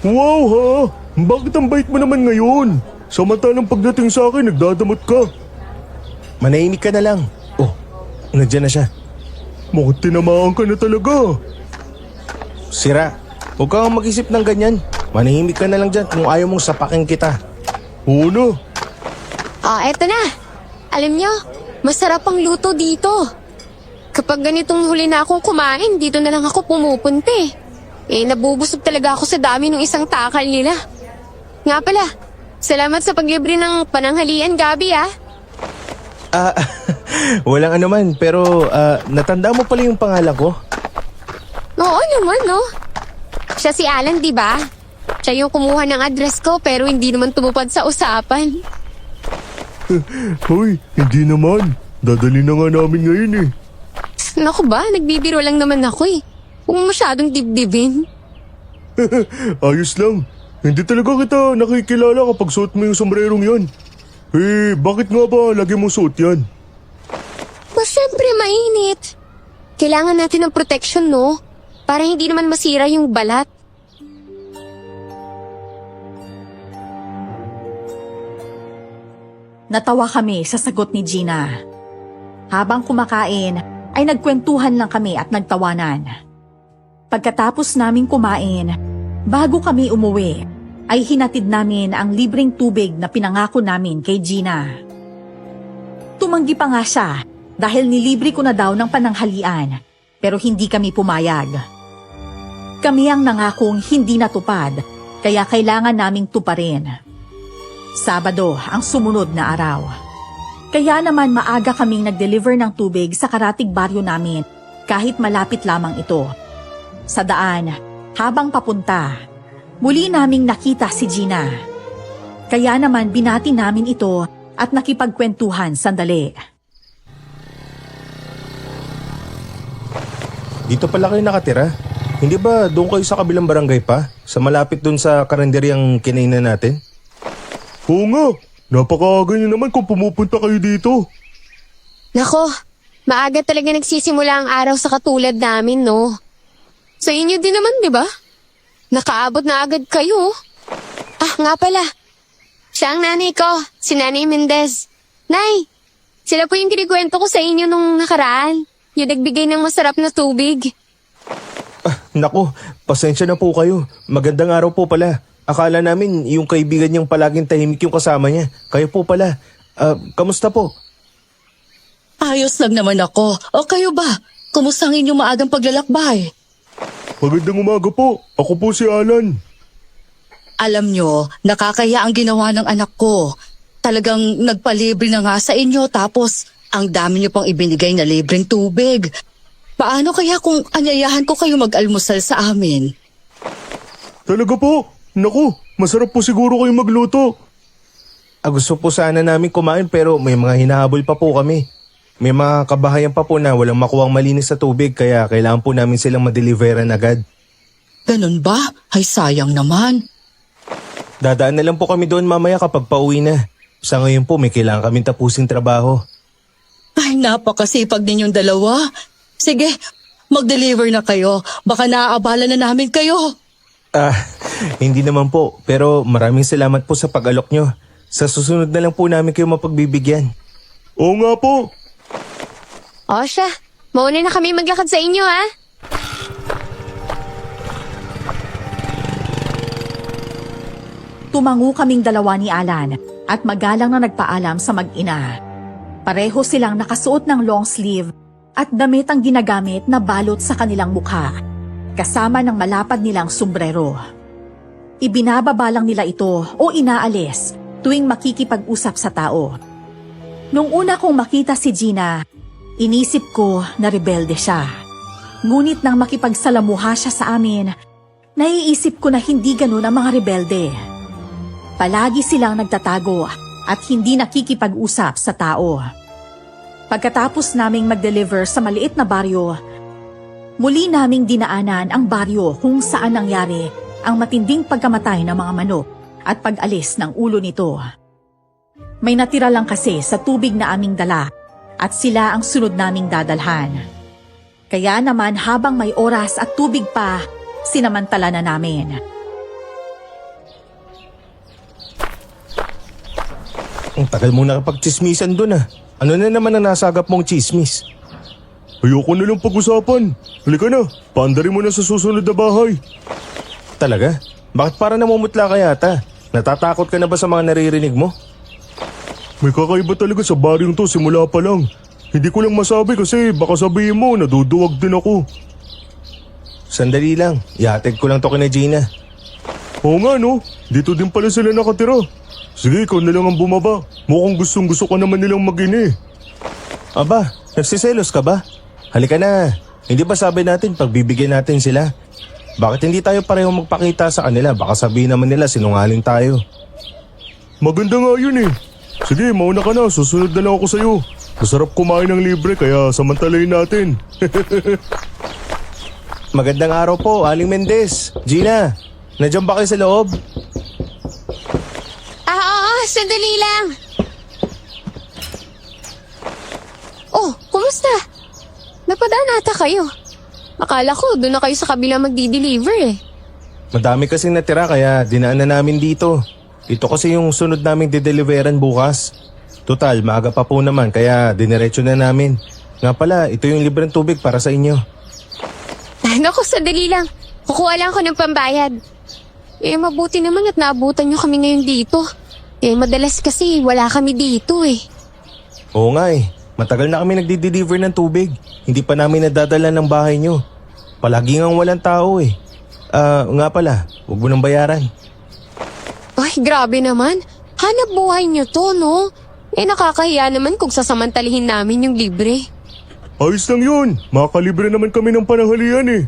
Wow ha! Bakit ang bait mo naman ngayon? Samantalang pagdating sa akin, nagdadamot ka. Manahimik ka na lang. Oh, nandiyan na siya. Mukhang tinamaan ka na talaga. Sira, huwag kang mag-isip ng ganyan. Manahimik ka na lang dyan kung ayaw mong sapakin kita. Oo na. Eto na. Alam nyo, masarap ang luto dito. Kapag ganitong huli na akong kumain, dito na lang ako pumupunta eh. Nabubusog talaga ako sa dami ng isang takal nila. Nga pala, salamat sa paglibre ng pananghalian, Gabi ah. Walang anuman, pero natanda mo pala yung pangalan ko? Oo naman no. Siya si Alan, di ba? Siya yung kumuha ng address ko pero hindi naman tumupad sa usapan. Hoy, hindi naman. Dadali na nga namin ngayon eh. Naku ba, nagbibiro lang naman ako eh. Huwag mo masyadong dibdibin. Ayos lang. Hindi talaga kita nakikilala kapag suot mo yung sombrerong yan. Bakit nga ba lagi mo suot yan? Siyempre mainit. Kailangan natin ng protection, no? Para hindi naman masira yung balat. Natawa kami sa sagot ni Gina. Habang kumakain, ay nagkwentuhan lang kami at nagtawanan. Pagkatapos naming kumain, bago kami umuwi, ay hinatid namin ang libreng tubig na pinangako namin kay Gina. Tumanggi pa nga siya dahil nilibre ko na daw ng pananghalian, pero hindi kami pumayag. Kami ang nangakong hindi natupad, kaya kailangan naming tuparin. Sabado ang sumunod na araw. Kaya naman maaga kaming nag-deliver ng tubig sa karatig baryo namin kahit malapit lamang ito. Sa daan, habang papunta, muli naming nakita si Gina. Kaya naman binati namin ito at nakipagkwentuhan sandali. Dito pala kayo nakatira? Hindi ba doon kayo sa kabilang barangay pa? Sa malapit doon sa karinderyang kinainan natin? Oo nga. Napakaaga niyo naman kung pumupunta kayo dito. Nako, maaga talaga nagsisimula ang araw sa katulad namin, no? Sa inyo din naman, di ba? Nakaabot na agad kayo. Nga pala. Siya ang nanay ko, si Nanay Mendez. Nay, sila po yung kinikwento ko sa inyo nung nakaraan. Yung nagbigay ng masarap na tubig. Naku, pasensya na po kayo. Magandang araw po pala. Akala namin yung kaibigan niyang palaging tahimik yung kasama niya. Kayo po pala. Kamusta po? Ayos lang naman ako. O kayo ba? Kumusta ang inyong maagang paglalakbay? Magandang umaga po. Ako po si Alan. Alam nyo, nakakaya ang ginawa ng anak ko. Talagang nagpalibre na nga sa inyo tapos ang dami nyo pang ibinigay na libreng tubig. Paano kaya kung anyayahan ko kayo mag-almusal sa amin? Talaga po? Naku, masarap po siguro kayo magluto. Gusto po sana namin kumain pero may mga hinahabol pa po kami. May mga kabahayan pa po na walang makuwang malinis sa tubig kaya kailangan po namin silang madeliveran agad. Ganun ba? Ay sayang naman. Dadaan na lang po kami doon mamaya kapag pauwi na. Sa ngayon po may kailangan kaming tapusing trabaho. Ay napakasipag ninyong dalawa. Sige, mag-deliver na kayo. Baka naaabala na namin kayo. Hindi naman po pero maraming salamat po sa pag-alok nyo. Sa susunod na lang po namin kayo mapagbibigyan. Oo nga po. O siya, mauna na kami maglakad sa inyo ha. Tumango kaming dalawa ni Alan at magalang na nagpaalam sa mag-ina. Pareho silang nakasuot ng long sleeve at damit ang ginagamit na balot sa kanilang mukha, kasama ng malapad nilang sombrero. Ibinababa lang nila ito o inaalis tuwing makikipag-usap sa tao. Nung una kong makita si Gina, inisip ko na rebelde siya. Ngunit nang makipagsalamuha siya sa amin, naiisip ko na hindi ganun ang mga rebelde. Palagi silang nagtatago at hindi nakikipag-usap sa tao. Pagkatapos naming mag-deliver sa maliit na baryo, muli naming dinaanan ang baryo kung saan nangyari ang matinding pagkamatay ng mga manok at pag-alis ng ulo nito. May natira lang kasi sa tubig na aming dala at sila ang sunod naming dadalhan. Kaya naman habang may oras at tubig pa, sinamantala na namin. Ang tagal mo nakapagchismisan dun ah. Ano na naman ang nasagap mong chismis? Ayoko na lang pag-usapan. Halika na, paandarin mo na sa susunod na bahay. Talaga? Bakit para namumutla ka yata? Natatakot ka na ba sa mga naririnig mo? May kakaiba talaga sa baryong to simula pa lang. Hindi ko lang masabi kasi baka sabihin mo naduduwag din ako. Sandali lang, ihatid ko lang to kina Gina. Oo nga no, dito din pala sila nakatira. Sige, ikaw na lang ang bumaba. Mukhang gustong-gusto ka naman nilang mag-ini. Aba, nagsiselos ka ba? Halika na, hindi ba sabi natin pagbibigyan natin sila? Bakit hindi tayo pareho magpakita sa kanila? Baka sabihin naman nila sinungaling tayo. Maganda nga yun eh. Sige, mauna ka na. Susunod na lang ako sa'yo. Masarap kumain ng libre kaya samantalayin natin. Magandang araw po, Aling Mendez. Gina, nandiyan ba kayo sa loob? Oo, sandali lang. Oh, kumusta? Napadaan ata kayo. Akala ko doon na kayo sa kabila magdi-deliver eh. Madami kasing natira kaya dinaan na namin dito. Ito kasi yung sunod naming dideliveran bukas. Total, maaga pa po naman kaya diniretso na namin. Nga pala, ito yung libreng tubig para sa inyo. Naku, sandali lang. Kukuha lang ako ng pambayad. Eh, mabuti naman at naabutan nyo kami ngayon dito. Eh, madalas kasi wala kami dito eh. Oo nga eh, matagal na kami nagdi-deliver ng tubig. Hindi pa namin nadadala ng bahay nyo. Palagi nga walang tao eh. Nga pala, huwag mo nang bayaran. Ay, grabe naman. Hanap buhay nyo to, no? Eh, nakakahiya naman kung sasamantalihin namin yung libre. Ayos lang yun. Makakalibre naman kami ng pananghalian eh.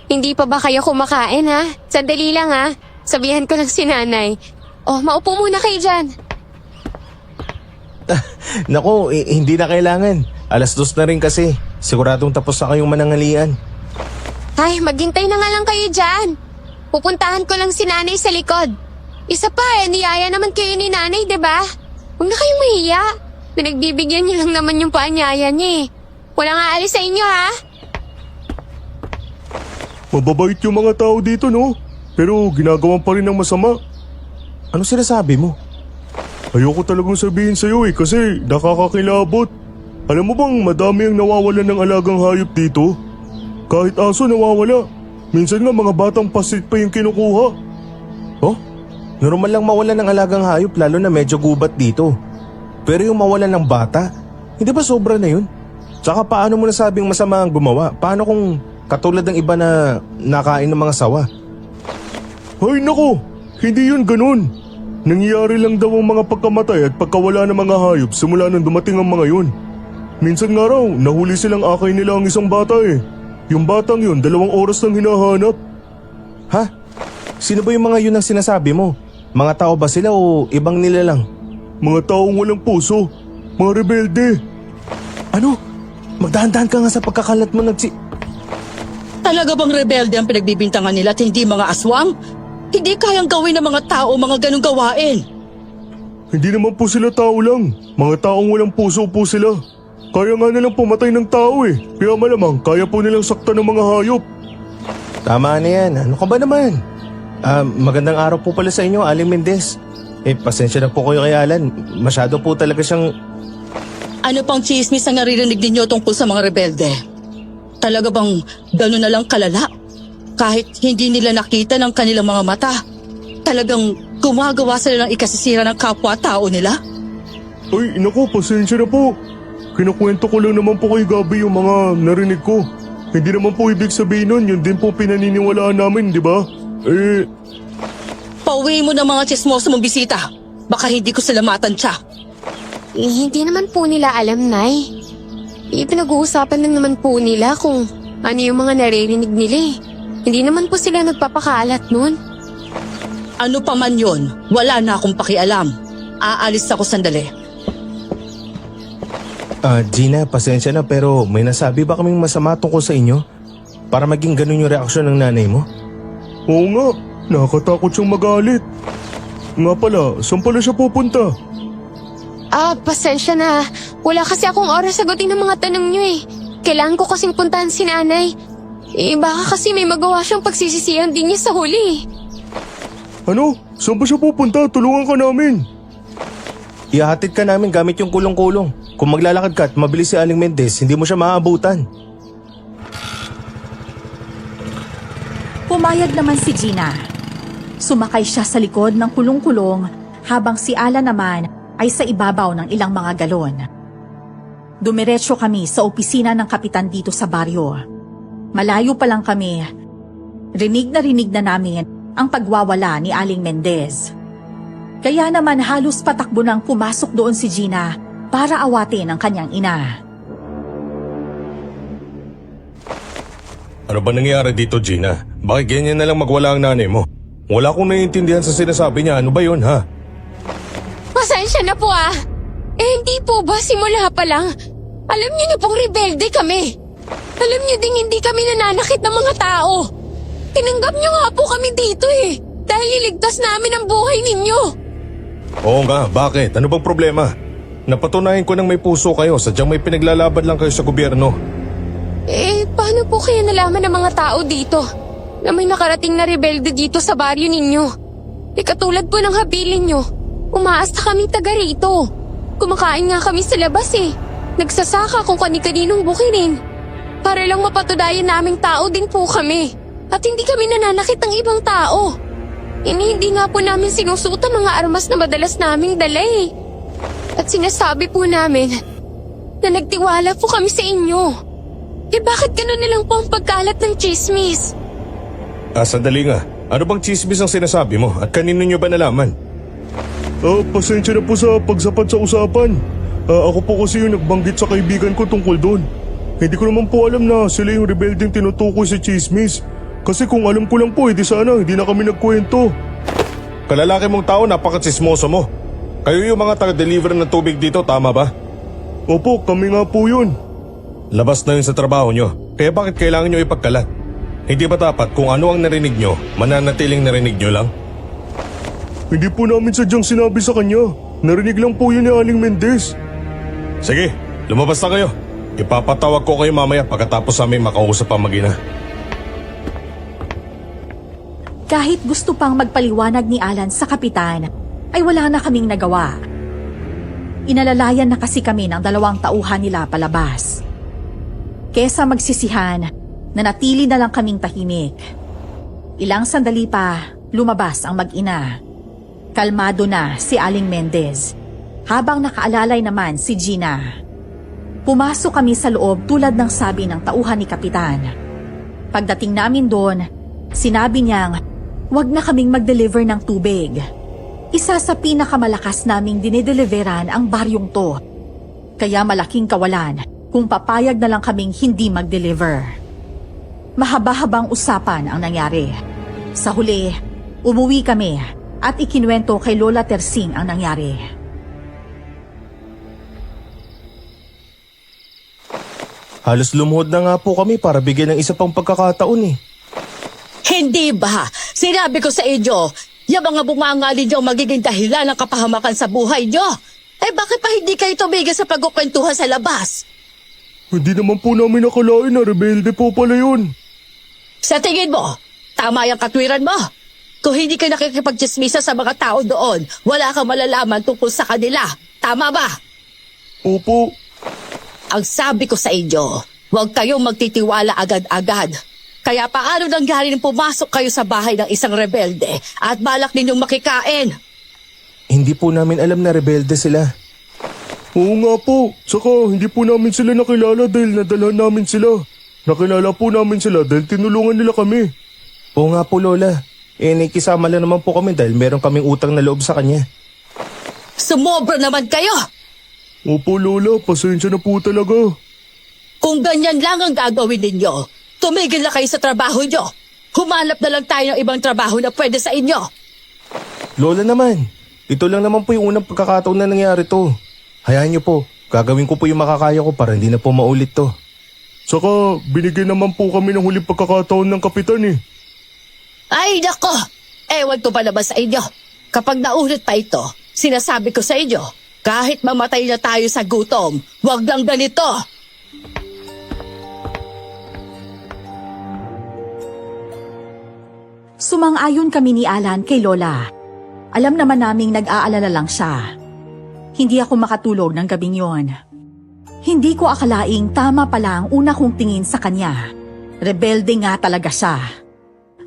Hindi pa ba kayo kumakain, ha? Sandali lang, ha? Sabihan ko lang si nanay. Oh, maupo muna kayo dyan. Naku, hindi na kailangan. 2:00 na rin kasi. Siguradong tapos na kayong mananghalian. Ay, maghintay na nga lang kayo dyan. Pupuntahan ko lang si nanay sa likod. Isa pa niyaya naman kayo ni nanay, diba? Huwag na kayong mahiya. Pinagbibigyan niyo lang naman yung paanyaya niya eh. Walang aalis sa inyo, ha? Mababait yung mga tao dito no? Pero ginagawan pa rin ng masama. Ano sinasabi mo? Ayoko talagang sabihin sa'yo eh kasi nakakakilabot. Alam mo bang madami ang nawawalan ng alagang hayop dito? Kahit aso nawawala. Minsan nga mga batang pasit pa yung kinukuha. Oh? Normal lang mawalan ng alagang hayop lalo na medyo gubat dito. Pero yung mawalan ng bata, hindi ba sobra na yun? Tsaka paano mo nasabing masama ang gumawa? Paano kung katulad ng iba na nakain ng mga sawa. Ay nako, hindi yun ganun. Nangyayari lang daw ang mga pagkamatay at pagkawala ng mga hayop simula nang dumating ang mga yun. Minsan nga raw, nahuli silang akay nila ang isang bata eh. Yung batang yun, 2 oras nang hinahanap. Ha? Sino ba yung mga yun ang sinasabi mo? Mga tao ba sila o ibang nila lang? Mga taong walang puso, mga rebelde. Ano? Magdahan-dahan ka nga sa pagkakalat mo Talaga bang rebelde ang pinagbibintangan nila at hindi mga aswang? Hindi kayang gawin ng mga tao mga ganong gawain. Hindi naman po sila tao lang, mga taong walang puso po sila. Kaya nga nilang pumatay ng tao eh, kaya malamang kaya po nilang saktan ng mga hayop. Tama na yan. Ano ka ba naman? Magandang araw po pala sa inyo, Aling Mendez. Pasensya na po kayo kay Alan. Masyado po talaga siyang... Ano pang chismis ang naririnig ninyo tungkol sa mga rebelde? Talaga bang gano'n na lang kalala? Kahit hindi nila nakita ng kanilang mga mata, talagang gumagawa sila ng ikasisira ng kapwa-tao nila? Ay, naku, pasensya na po. Kinukwento ko lang naman po kay Gabi yung mga narinig ko. Hindi naman po ibig sabihin nun, yun din po pinaniniwalaan namin, di ba? Pauwi mo ng mga chismoso mong bisita. Baka hindi ko sila matansya. Hindi naman po nila alam, Nay. Pinag-uusapan lang naman po nila kung ano yung mga naririnig nila eh. Hindi naman po sila nagpapakalat nun. Ano pa man yun, wala na akong pakialam. Aalis ako sandali. Gina, pasensya na pero may nasabi ba kaming masama tungkol sa inyo? Para maging ganun yung reaksyon ng nanay mo? Oo nga, nakakatakot siyang magalit. Nga pala, saan pala siya pupunta? Pasensya na. Wala kasi akong oras sagutin ng mga tanong niyo eh. Kailangan ko kasing puntahan si nanay. Baka kasi may magawa siyang pagsisisihan din niya sa huli. Ano? Saan ba siya pupunta? Tulungan ka namin. Ihahatid ka namin gamit yung kulong-kulong. Kung maglalakad ka at mabilis si Aling Mendez, hindi mo siya maaabutan. Pumayag naman si Gina. Sumakay siya sa likod ng kulong-kulong habang si Alan naman ay sa ibabaw ng ilang mga galon. Dumiretso kami sa opisina ng kapitan dito sa baryo. Malayo pa lang kami. Rinig na namin ang pagwawala ni Aling Mendez. Kaya naman halos patakbo nang pumasok doon si Gina para awatin ang kanyang ina. Ano ba nangyayari dito, Gina? Bakit ganyan na lang magwala ang nanay mo? Wala akong naiintindihan sa sinasabi niya. Ano ba yun, ha? Pasensya na po ah. Hindi po ba simula pa lang? Alam niyo na pong rebelde kami. Alam niyo ding hindi kami nananakit ng mga tao. Tinanggap niyo nga po kami dito eh. Dahil iligtas namin ang buhay ninyo. Oo nga, bakit? Ano bang problema? Napatunayan ko nang may puso kayo, sadyang may pinaglalaban lang kayo sa gobyerno. Paano po kaya nalaman ng mga tao dito na may nakarating na rebelde dito sa baryo ninyo? Katulad po ng habilin nyo, umaasta kaming taga rito. Kumakain nga kami sa labas eh. Nagsasaka kung kani-kaninong bukirin. Para lang mapatunayan naming tao din po kami. At hindi kami nananakit ng ibang tao. Hindi nga po namin sinusuot ang mga armas na madalas naming dala eh. At sinasabi po namin na nagtiwala po kami sa inyo. Bakit gano'n na lang po ang pagkalat ng chismis? Sandali nga. Ano bang chismis ang sinasabi mo at kanino nyo ba nalaman? Pasensya na po sa pagsapat sa usapan. Ako po kasi yung nagbanggit sa kaibigan ko tungkol doon. Hindi ko naman po alam na sila yung rebeldeng tinutukoy sa chismis. Kasi kung alam ko lang po, di sana hindi na kami nagkwento. Kalalaki mong tao, napaka-chismoso mo. Kayo yung mga taga-deliver ng tubig dito, tama ba? Opo, kami nga po yun. Labas na yun sa trabaho nyo, kaya bakit kailangan nyo ipagkalat? Hindi ba dapat kung ano ang narinig nyo, mananatiling narinig nyo lang? Hindi po namin sadyang sinabi sa kanya. Narinig lang po yun ni Aling Mendez. Sige, lumabas na kayo. Ipapatawag ko kayo mamaya pagkatapos aming makausap ang mag-ina. Kahit gusto pang magpaliwanag ni Alan sa kapitan, ay wala na kaming nagawa. Inalalayan na kasi kami ng 2 tauhan nila palabas. Kesa magsisihan, nanatili na lang kaming tahimik. Ilang sandali pa, lumabas ang mag-ina. Kalmado na si Aling Mendez, habang nakaalalay naman si Gina. Pumasok kami sa loob tulad ng sabi ng tauhan ni Kapitan. Pagdating namin doon, sinabi niyang wag na kaming mag-deliver ng tubig. Isa sa pinakamalakas naming dinideliveran ang baryong to. Kaya malaking kawalan kung papayag na lang kaming hindi mag-deliver. Mahaba-habang usapan ang nangyari. Sa huli, umuwi kami at ikinwento kay Lola Tersing ang nangyari. Halos lumuhod na nga po kami para bigyan ng isa pang pagkakataon eh. Hindi ba? Sinabi ko sa inyo, yung mga bungangali niyo magiging dahilan ng kapahamakan sa buhay niyo. Eh bakit pa hindi kayo tumigil sa pagkukwentuhan sa labas? Hindi naman po namin nakalain na rebelde po pala yun. Sa tingin mo, tama yung katwiran mo. Kung hindi ka nakikipagtsismisa sa mga tao doon, wala kang malalaman tungkol sa kanila. Tama ba? Opo. Ang sabi ko sa inyo, huwag kayong magtitiwala agad-agad. Kaya paano nangyaring pumasok kayo sa bahay ng isang rebelde at balak ninyong makikain? Hindi po namin alam na rebelde sila. Oo nga po. Saka hindi po namin sila nakilala dahil nadalhan namin sila. Nakilala po namin sila dahil tinulungan nila kami. Oo nga po Lola. Nakisama lang naman po kami dahil meron kaming utang na loob sa kanya. Sumobra naman kayo! Opo Lola, pasensya na po talaga. Kung ganyan lang ang gagawin ninyo, tumigil na kayo sa trabaho nyo. Humanap na lang tayo ng ibang trabaho na pwede sa inyo. Lola naman, ito lang naman po yung unang pagkakataon na nangyari to. Hayaan niyo po, gagawin ko po yung makakaya ko para hindi na po maulit to. Saka binigyan naman po kami ng huling pagkakataon ng kapitan eh. Ay, nako! Ewan ko ba naman sa inyo? Kapag naulit pa ito, sinasabi ko sa inyo, kahit mamatay na tayo sa gutom, wag lang ganito! Sumang-ayon kami ni Alan kay Lola. Alam naman naming nag-aalala lang siya. Hindi ako makatulog ng gabing yon. Hindi ko akalaing tama pala ang una kong tingin sa kanya. Rebelde nga talaga siya.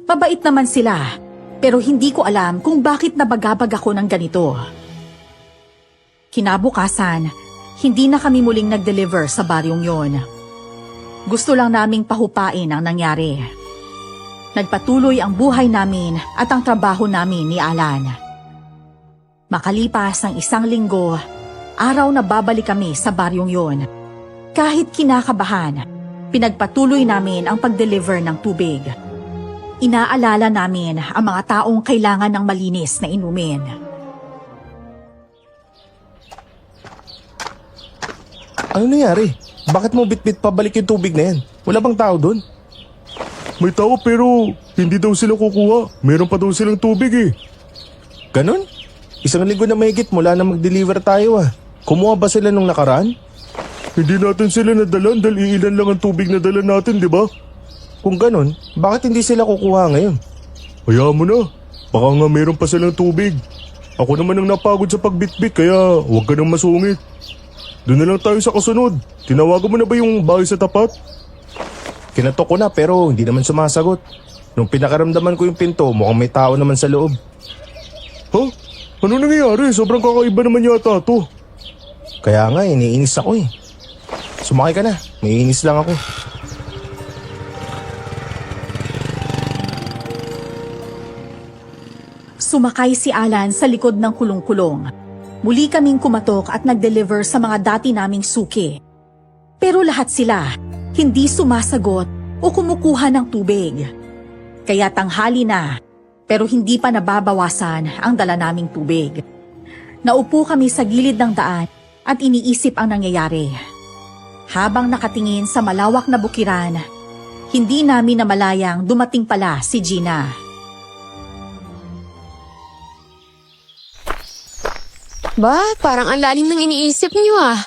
Mabait naman sila, pero hindi ko alam kung bakit nabagabag ako ng ganito. Kinabukasan, hindi na kami muling nag-deliver sa baryong yon. Gusto lang naming pahupain ang nangyari. Nagpatuloy ang buhay namin at ang trabaho namin ni Alan. Makalipas ang 1 linggo, araw na babalik kami sa baryong yon. Kahit kinakabahan, pinagpatuloy namin ang pag-deliver ng tubig. Inaalala namin ang mga taong kailangan ng malinis na inumin. Ano nangyari? Bakit mo bitbit pabalik yung tubig na yan? Wala bang tao doon? May tao pero hindi daw sila kukuha. Meron pa daw silang tubig eh. Ganon? 1 linggo na mahigit mula na mag-deliver tayo ah. Kumuha ba sila nung nakaraan? Hindi natin sila nadalan dahil iilan lang ang tubig na dala natin, di ba? Kung ganon, bakit hindi sila kukuha ngayon? Hayaan mo na. Baka nga meron pa silang tubig. Ako naman ang napagod sa pagbitbit kaya huwag ka nang masungit. Doon na lang tayo sa kasunod. Tinawagan mo na ba yung bahay sa tapat? Kinatok ko na pero hindi naman sumasagot. Nung pinakaramdaman ko yung pinto, mukhang may tao naman sa loob. Ha? Ano nangyayari? Sobrang kakaiba naman yata to. Kaya nga, iniinis ako eh. Sumakay ka na, may inis lang ako. Sumakay si Alan sa likod ng kulong-kulong. Muli kaming kumatok at nag-deliver sa mga dati naming suki. Pero lahat sila hindi sumasagot o kumukuha ng tubig. Kaya tanghali na, pero hindi pa nababawasan ang dala naming tubig. Naupo kami sa gilid ng daan at iniisip ang nangyayari. Habang nakatingin sa malawak na bukiran, hindi namin namalayang dumating pala si Gina. Ba, parang ang lalim ng iniisip niyo ah.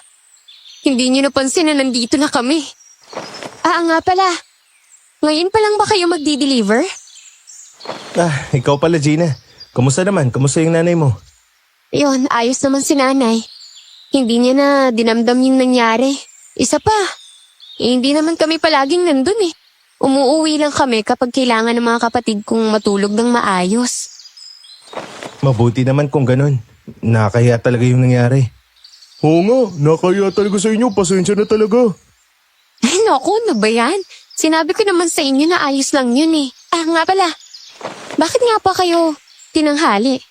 Hindi niyo napansin na nandito na kami. Nga pala. Ngayon pa lang ba kayo magdi-deliver? Ikaw pala Gina. Kumusta naman? Kumusta yung nanay mo? Yun, ayos naman si nanay. Hindi niya na dinamdam yung nangyari. Isa pa, hindi naman kami palaging nandun eh. Umuuwi lang kami kapag kailangan ng mga kapatid kong matulog ng maayos. Mabuti naman kung ganun. Nakakahiya talaga yung nangyari. Oo nga, nakaya talaga sa inyo. Pasensya na talaga. Ay naku, ano ba yan? Sinabi ko naman sa inyo na ayos lang yun eh. Ah, nga pala. Bakit nga pa kayo tinanghali?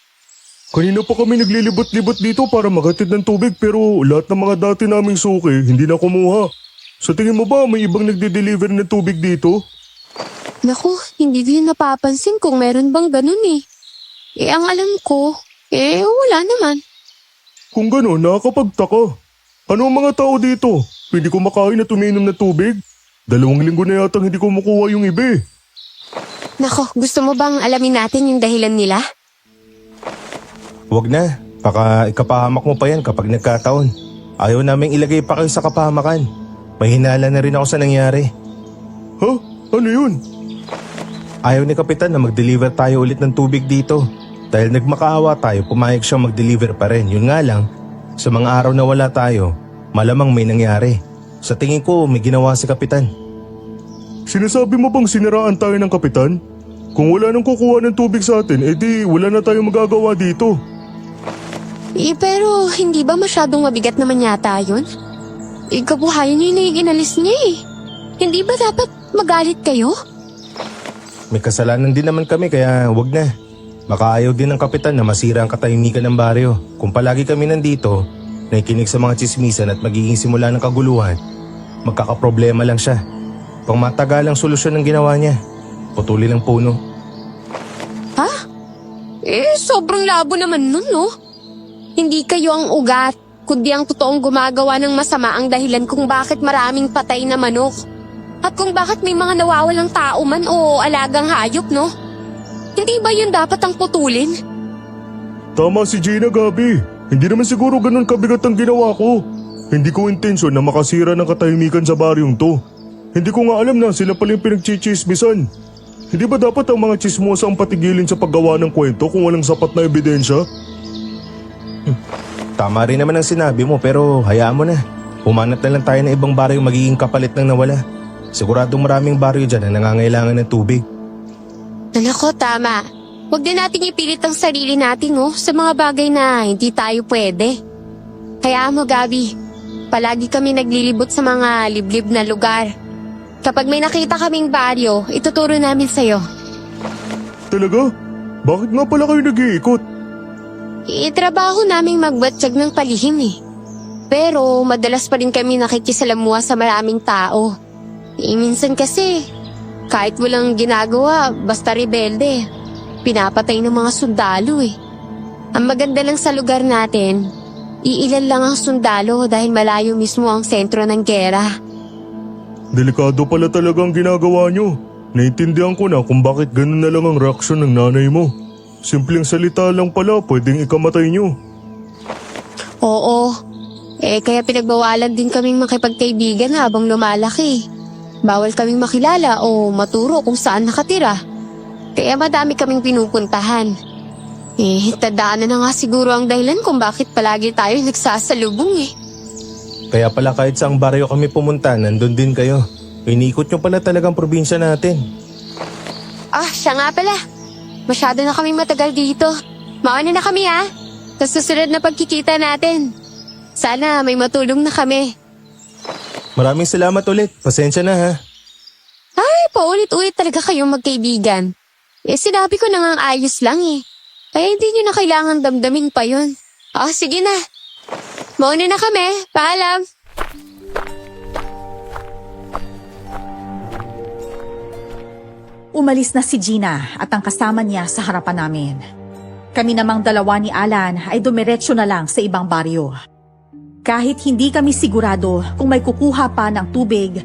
Kanina pa kami naglilibot-libot dito para maghatid ng tubig pero lahat ng mga dati naming suki hindi na kumuha. Sa tingin mo ba may ibang nagde-deliver ng tubig dito? Naku, hindi din napapansin kung meron bang ganun eh. Eh, ang alam ko, wala naman. Kung gano'n, nakakapagtaka. Ano ang mga tao dito? Pwede ko makain at uminom na tubig? 2 linggo na yatang hindi ko makuha yung iba eh. Nako, gusto mo bang alamin natin yung dahilan nila? Huwag na. Baka ikapahamak mo pa yan kapag nagkataon. Ayaw naming ilagay pa kayo sa kapahamakan. May hinala na rin ako sa nangyari. Ha? Ano yun? Ayaw ni Kapitan na mag-deliver tayo ulit ng tubig dito. Dahil nagmakaawa tayo, pumayag siyang mag-deliver pa rin. Yun nga lang, sa mga araw na wala tayo, malamang may nangyari. Sa tingin ko, may ginawa si Kapitan. Sinasabi mo bang siniraan tayo ng kapitan? Kung wala nang kukuha ng tubig sa atin, edi wala na tayong magagawa dito. Pero hindi ba masyadong mabigat naman yata yun? Kabuhayan niyo na yung inalis niya eh. Hindi ba dapat magalit kayo? May kasalanan din naman kami kaya wag na. Makaayaw din ng Kapitan na masira ang katahimikan ng baryo. Kung palagi kami nandito, nakikinig sa mga tsismisan at magiging simula ng kaguluhan, magkakaproblema lang siya. Pangmatagalang solusyon ang ginawa niya. Putulin ang puno. Ha? Sobrang labo naman nun, no? Hindi kayo ang ugat, kundi ang totoong gumagawa ng masama ang dahilan kung bakit maraming patay na manok. At kung bakit may mga nawawalang tao man o alagang hayop, no? Hindi ba yun dapat ang putulin? Tama si Gina, Gabi. Hindi naman siguro ganun kabigat ang ginawa ko. Hindi ko intensyon na makasira ng katahimikan sa baryong to. Hindi ko nga alam na sila pala yung pinagchichismisan. Hindi ba dapat ang mga chismosa ang patigilin sa paggawa ng kwento kung walang sapat na ebidensya? Tama rin naman ang sinabi mo pero hayaan mo na. Humanap na lang tayo ng ibang baryo magiging kapalit ng nawala. Siguradong maraming baryo dyan na nangangailangan ng tubig. Nako, tama. Huwag din natin ipilit ang sarili natin, oh, sa mga bagay na hindi tayo pwede. Kaya mo, Gabi, palagi kami naglilibot sa mga liblib na lugar. Kapag may nakita kaming baryo, ituturo namin sa'yo. Talaga? Bakit nga pala kayo nag-iikot? Trabaho naming magbatsyag ng palihim eh. Pero madalas pa rin kami nakikisalamuha sa maraming tao. Minsan kasi, kahit walang ginagawa, basta rebelde, pinapatay ng mga sundalo eh. Ang maganda lang sa lugar natin, iilan lang ang sundalo dahil malayo mismo ang sentro ng gera. Delikado pala talaga ang ginagawa nyo. Naintindihan ko na kung bakit ganun na lang ang reaksyon ng nanay mo. Simpleng salita lang pala pwedeng ikamatay nyo. Oo, kaya pinagbawalan din kaming makipagkaibigan habang lumalaki. Bawal kaming makilala o maturo kung saan nakatira. Kaya madami kaming pinupuntahan. Tandaan na nga siguro ang dahilan kung bakit palagi tayo nagsasalubong eh. Kaya pala kahit saang baryo kami pumunta, nandun din kayo. Iniikot nyo pala talagang probinsya natin. Siya nga pala. Masyado na kaming matagal dito. Mauna na kami ha. Sa susunod na pagkikita natin. Sana may matulong na kami. Maraming salamat ulit. Pasensya na ha. Paulit-ulit talaga kayong magkaibigan. Sinabi ko na ngang ayos lang eh. Kaya hindi nyo na kailangan damdamin pa yun. Sige na. Mauna na kami. Paalam. Umalis na si Gina at ang kasama niya sa harapan namin. Kami namang dalawa ni Alan ay dumiretso na lang sa ibang baryo. Kahit hindi kami sigurado kung may kukuha pa ng tubig,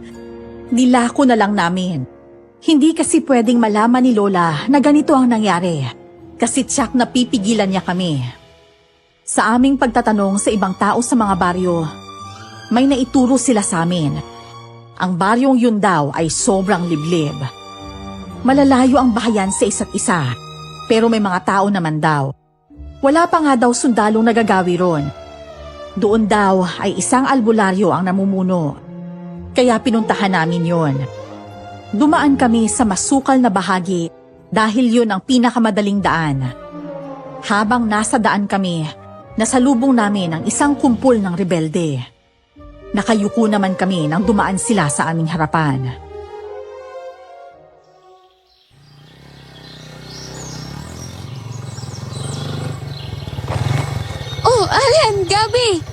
nilako na lang namin. Hindi kasi pwedeng malaman ni Lola na ganito ang nangyari kasi tiyak na pipigilan niya kami. Sa aming pagtatanong sa ibang tao sa mga baryo, may naituro sila sa amin. Ang baryong yun daw ay sobrang liblib. Malalayo ang bahayan sa isa't isa, pero may mga tao naman daw. Wala pa nga daw sundalong nagagawi ron. Doon daw ay isang albularyo ang namumuno. Kaya pinuntahan namin yon. Dumaan kami sa masukal na bahagi dahil yun ang pinakamadaling daan. Habang nasa daan kami, nasalubong namin ang isang kumpul ng rebelde. Nakayuko naman kami nang dumaan sila sa aming harapan. Alan, Gabi!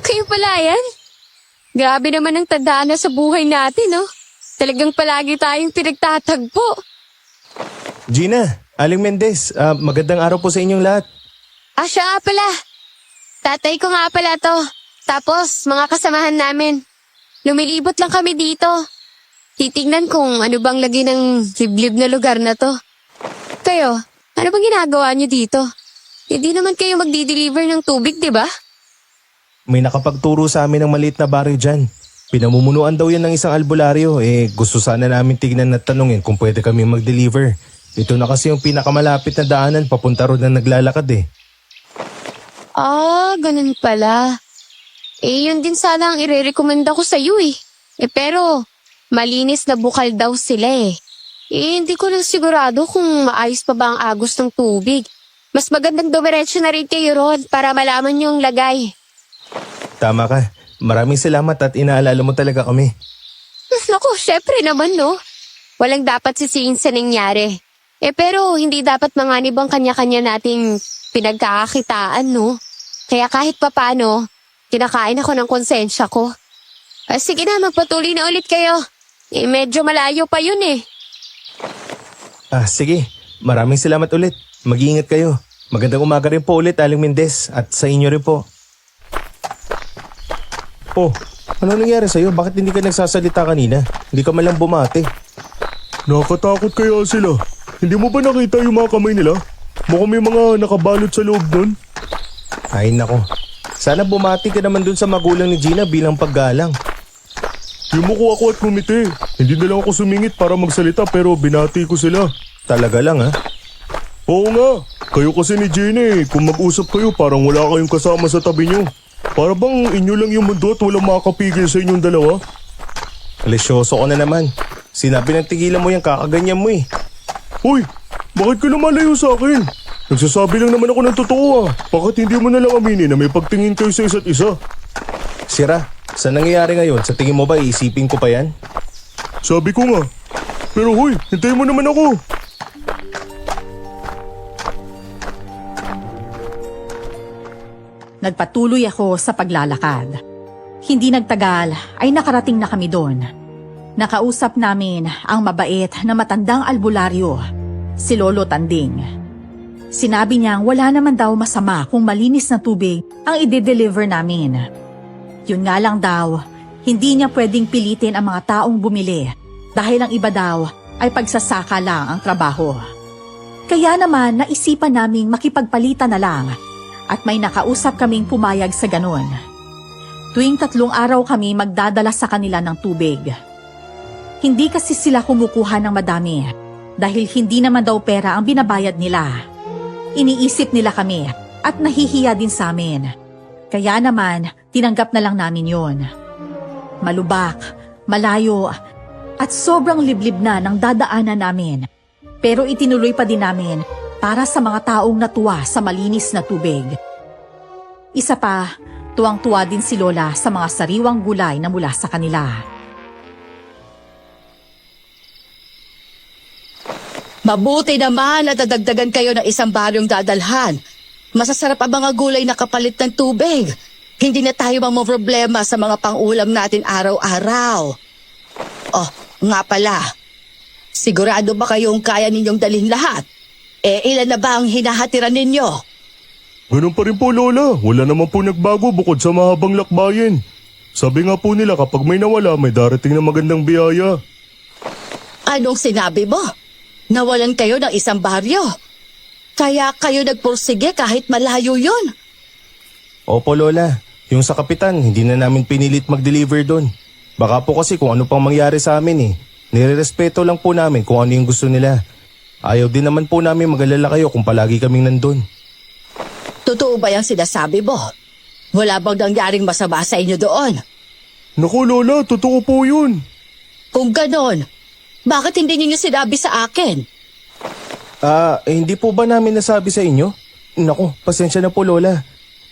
Kayo pala yan? Grabe naman ang tandaan na sa buhay natin, no? Talagang palagi tayong pinagtatagpo. Gina, Aling Mendez, magandang araw po sa inyong lahat. Siya nga pala. Tatay ko nga pala to. Tapos, mga kasamahan namin. Lumilibot lang kami dito. Titignan kung ano bang lagi ng liblib na lugar na to. Kayo, ano bang ginagawa niyo dito? Hindi naman kayo magdi-deliver ng tubig, di ba? May nakapagturo sa amin ng maliit na baryo dyan. Pinamumunuan daw yan ng isang albularyo. Gusto sana namin tignan at tanungin kung pwede kami mag-deliver. Ito na kasi yung pinakamalapit na daanan papunta ron na naglalakad eh. Ganun pala. Yun din sana ang irerekomenda ko sa iyo eh. Pero, malinis na bukal daw sila eh. Hindi ko lang sigurado kung maayos pa ba ang agos ng tubig. Mas magandang dumiretso na rin kayo ron para malaman yung lagay. Tama ka. Maraming salamat at inaalala mo talaga kami. Naku, syempre naman no. Walang dapat sisihin sa nangyari. Pero hindi dapat manganib ang kanya-kanya nating pinagkakakitaan no. Kaya kahit papano, kinakain ako ng konsensya ko. Sige na, magpatuloy na ulit kayo. Medyo malayo pa yun eh. Sige. Maraming salamat ulit. Mag-iingat kayo. Magandang umaga rin po ulit, Aling Mendez. At sa inyo rin po. Oh, ano nangyari sa'yo? Bakit hindi ka nagsasalita kanina? Hindi ka malang bumati. Nakakatakot kaya sila. Hindi mo ba nakita yung mga kamay nila? Mukhang may mga nakabalot sa loob nun. Ay nako. Sana bumati ka naman dun sa magulang ni Gina bilang paggalang. Yumuko ako at ngumiti. Hindi na lang ako sumingit para magsalita pero binati ko sila. Talaga lang ha? Oo nga. Kayo kasi ni Gina kung mag-usap kayo parang wala kayong kasama sa tabi nyo. Para bang inyo lang yung mundo at walang makakapigil sa inyong dalawa? Lesyoso ko na naman. Sinabi ng tigilan mo yung kakaganyan mo eh. Uy, bakit ka lumalayo sa akin? Nagsasabi lang naman ako ng totoo Bakit hindi mo na lang aminin na may pagtingin kayo sa isa't isa? Sira, sa nangyayari ngayon, sa tingin mo ba iisipin ko pa yan? Sabi ko nga. Pero huy, hintayin mo naman ako. Nagpatuloy ako sa paglalakad. Hindi nagtagal ay nakarating na kami doon. Nakausap namin ang mabait na matandang albularyo, si Lolo Tanding. Sinabi niyang wala naman daw masama kung malinis na tubig ang ide-deliver namin. Yun nga lang daw, hindi niya pwedeng pilitin ang mga taong bumili dahil ang iba daw ay pagsasaka lang ang trabaho. Kaya naman naisipan naming makipagpalitan na lang at may nakausap kaming pumayag sa ganun. Tuwing 3 araw kami magdadala sa kanila ng tubig. Hindi kasi sila kumukuha ng madami dahil hindi naman daw pera ang binabayad nila. Iniisip nila kami at nahihiya din sa amin. Kaya naman, tinanggap na lang namin yon. Malubak, malayo, at sobrang liblib na ng dadaanan namin. Pero itinuloy pa din namin para sa mga taong natuwa sa malinis na tubig. Isa pa, tuwang-tuwa din si Lola sa mga sariwang gulay na mula sa kanila. Mabuti naman at dadagdagan kayo ng isang baryong dadalhan. Masasarap ang mga gulay na kapalit ng tubig. Hindi na tayo mamroblema sa mga pang-ulam natin araw-araw. Oh, nga pala. Sigurado ba kayong kaya ninyong dalhin lahat? Ilan na ba ang hinahatiran ninyo? Ganun pa rin po, Lola. Wala naman po nagbago bukod sa mahabang lakbayin. Sabi nga po nila kapag may nawala, may darating na magandang biyaya. Anong sinabi mo? Nawalan kayo ng isang baryo. Kaya kayo nagpursige kahit malayo yun. Opo Lola, yung sa kapitan, hindi na namin pinilit mag-deliver doon. Baka po kasi kung ano pang mangyari sa amin eh. Nirerespeto lang po namin kung ano yung gusto nila. Ayaw din naman po namin mag-alala kayo kung palagi kaming nandun. Totoo ba yung sinasabi mo? Wala bang nangyaring masama sa inyo doon? Naku Lola, totoo po yun. Kung ganon, bakit hindi ninyo sinabi sa akin? Hindi po ba namin nasabi sa inyo? Naku, pasensya na po Lola.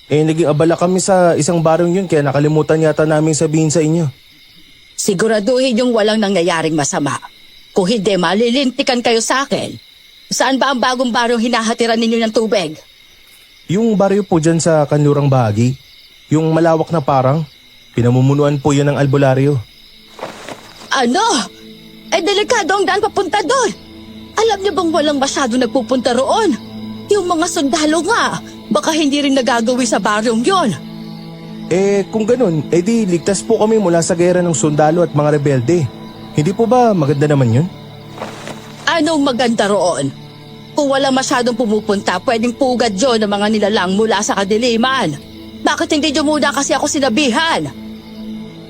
Naging abala kami sa isang barong yun kaya nakalimutan yata namin sabihin sa inyo. Siguraduhin yung walang nangyayaring masama. Kung hindi, malilintikan kayo sa akin. Saan ba ang bagong barong hinahatiran ninyo ng tubig? Yung baryo po dyan sa kanlurang bahagi. Yung malawak na parang. Pinamumunuan po yan ng albularyo. Ano? Delikado ang daan papunta doon. Alam niyo bang walang masyado nagpupunta roon? Yung mga sundalo nga, baka hindi rin nagagawi sa baryong yon. Kung ganun, di ligtas po kami mula sa gera ng sundalo at mga rebelde. Hindi po ba maganda naman yun? Anong maganda roon? Kung wala masyadong pumupunta, pwedeng pugad yun ng mga nilalang mula sa kadiliman. Bakit hindi niyo muna kasi ako sinabihan?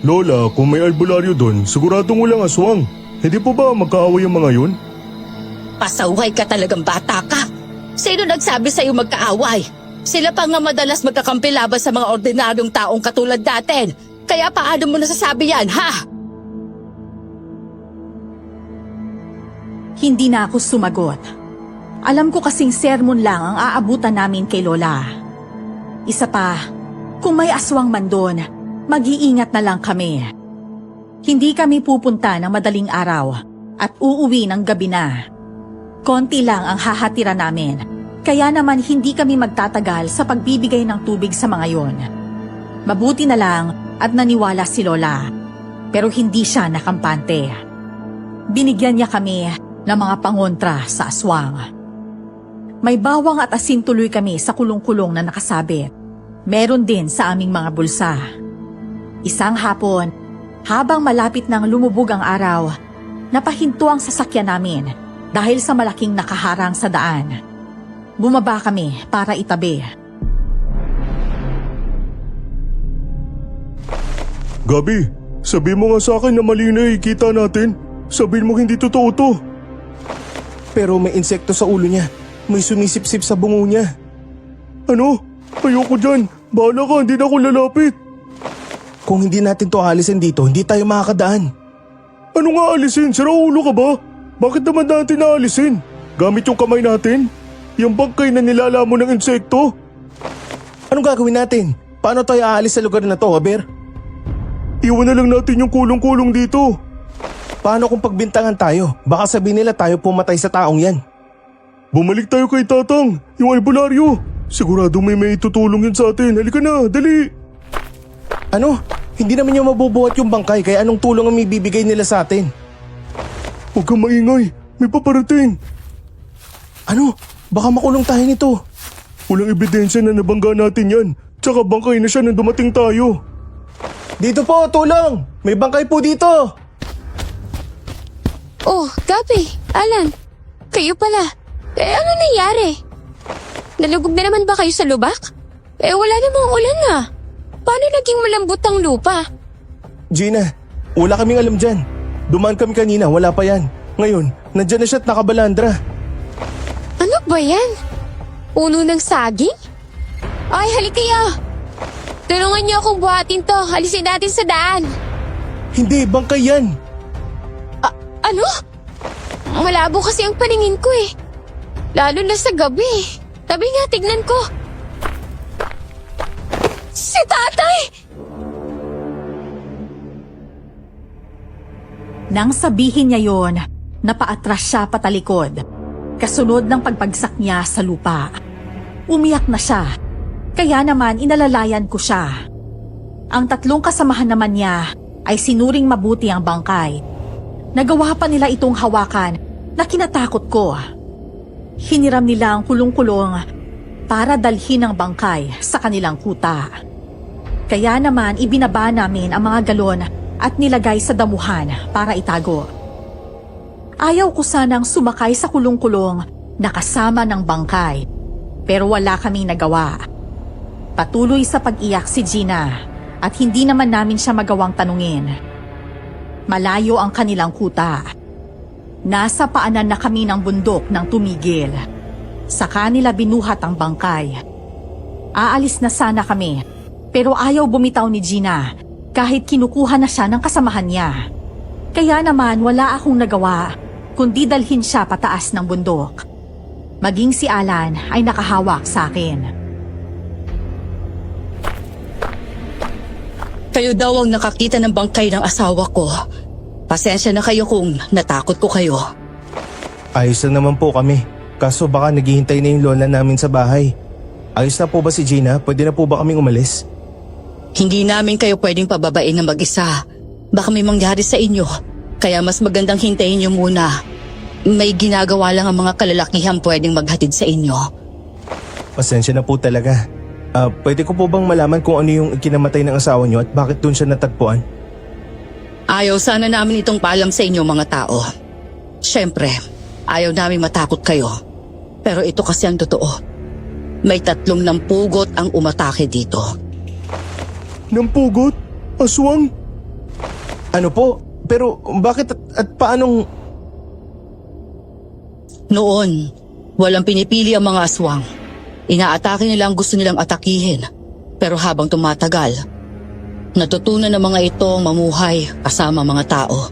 Lola, kung may albularyo doon, siguradong walang aswang. Hindi po ba magkaaway ang mga yun? Pasaway ka talagang bata ka. Sino nagsabi sa'yo magkaaway? Sila pa nga madalas magkakampi laban sa mga ordinaryong taong katulad natin. Kaya paano mo nasasabi yan, ha? Hindi na ako sumagot. Alam ko kasing sermon lang ang aabutan namin kay Lola. Isa pa, kung may aswang man doon, mag-iingat na lang kami. Hindi kami pupunta ng madaling araw at uuwi ng gabi na. Konti lang ang hahatira namin, kaya naman hindi kami magtatagal sa pagbibigay ng tubig sa mga yon. Mabuti na lang at naniwala si Lola, pero hindi siya nakampante. Binigyan niya kami ng mga pangontra sa aswang. May bawang at asin tuloy kami sa kulong-kulong na nakasabit. Meron din sa aming mga bulsa. Isang hapon, habang malapit nang lumubog ang araw, napahinto ang sasakyan namin dahil sa malaking nakaharang sa daan. Bumaba kami para itabi. Gabi, sabi mo nga sa akin na mali na ikita natin. Sabihin mo hindi totoo to. Pero may insekto sa ulo niya. May sumisip-sip sa bungo niya. Ano? Ayoko dyan. Bahala ka, hindi na ako lalapit. Kung hindi natin to alisin dito, hindi tayo makakadaan. Ano nga alisin? Sira ulo ka ba? Bakit naman natin naalisin? Gamit yung kamay natin? Yung bangkay na nilalamon ng insekto? Anong gagawin natin? Paano tayo aalis sa lugar na to, Aber? Iwan na lang natin yung kulong-kulong dito. Paano kung pagbintangan tayo? Baka sabihin nila tayo pumatay sa taong yan. Bumalik tayo kay Tatang, yung albularyo. Sigurado may itutulong yun sa atin. Halika na, dali. Ano? Hindi naman niya mabubuhat yung bangkay, kaya anong tulong ang ibibigay nila sa atin? Huwag kang maingay, may paparating. Ano? Baka makulong tayo nito. Walang ebidensya na nabangga natin yan. Tsaka bangkay na siya nang dumating tayo. Dito po, tulong! May bangkay po dito! Oh, Gabi, Alan, kayo pala. Ano nangyari? Nalugog na naman ba kayo sa lubak? Wala namang ulan na. Paano naging malambot ang lupa? Gina, wala kaming alam dyan. Dumaan kami kanina, wala pa yan. Ngayon, nandyan na siya at nakabalandra. Ano ba yan? Puno ng saging? Ay, halik kayo. Tulungan niyo akong buhatin to. Alisin natin sa daan. Hindi, bangkay yan. Ano? Malabo kasi ang paningin ko eh. Lalo na sa gabi. Tabi nga, tignan ko. Si tatay! Nang sabihin niya yon, napaatras siya patalikod. Kasunod ng pagbagsak niya sa lupa. Umiyak na siya. Kaya naman inalalayan ko siya. Ang tatlong kasamahan naman niya ay sinuring mabuti ang bangkay. Nagawa pa nila itong hawakan na kinatakot ko. Hiniram nila ang kulong-kulong para dalhin ang bangkay sa kanilang kuta. Kaya naman ibinaba namin ang mga galon at nilagay sa damuhan para itago. Ayaw ko sanang sumakay sa kulong-kulong na kasama ng bangkay, pero wala kaming nagawa. Patuloy sa pag-iyak si Gina at hindi naman namin siya magawang tanungin. Malayo ang kanilang kuta. Nasa paanan na kami ng bundok nang tumigil. Sa kanila binuhat ang bangkay. Aalis na sana kami, pero ayaw bumitaw ni Gina kahit kinukuha na siya ng kasamahan niya. Kaya naman wala akong nagawa kundi dalhin siya pataas ng bundok. Maging si Alan ay nakahawak sa akin. Kayo daw ang nakakita ng bangkay ng asawa ko. Pasensya na kayo kung natakot ko kayo. Ayos lang naman po kami. Kaso baka naghihintay na yung lola namin sa bahay. Ayos na po ba si Gina? Pwede na po ba kaming umalis? Hindi namin kayo pwedeng pababain na mag-isa. Baka may mangyari sa inyo. Kaya mas magandang hintayin niyo muna. May ginagawa lang ang mga kalalakihan pwedeng maghatid sa inyo. Pasensya na po talaga. Pwede ko po bang malaman kung ano yung kinamatay ng asawa niyo at bakit doon siya natagpuan? Ayaw sana namin itong paalam sa inyo mga tao. Siyempre, ayaw namin matakot kayo. Pero ito kasi ang totoo. May 3 nampugot ang umatake dito. Nampugot? Aswang? Ano po? Pero bakit at paanong... Noon, walang pinipili ang mga aswang. Inaatake nila ang gusto nilang atakihin. Pero habang tumatagal, natutunan ng mga ito ang mamuhay kasama mga tao.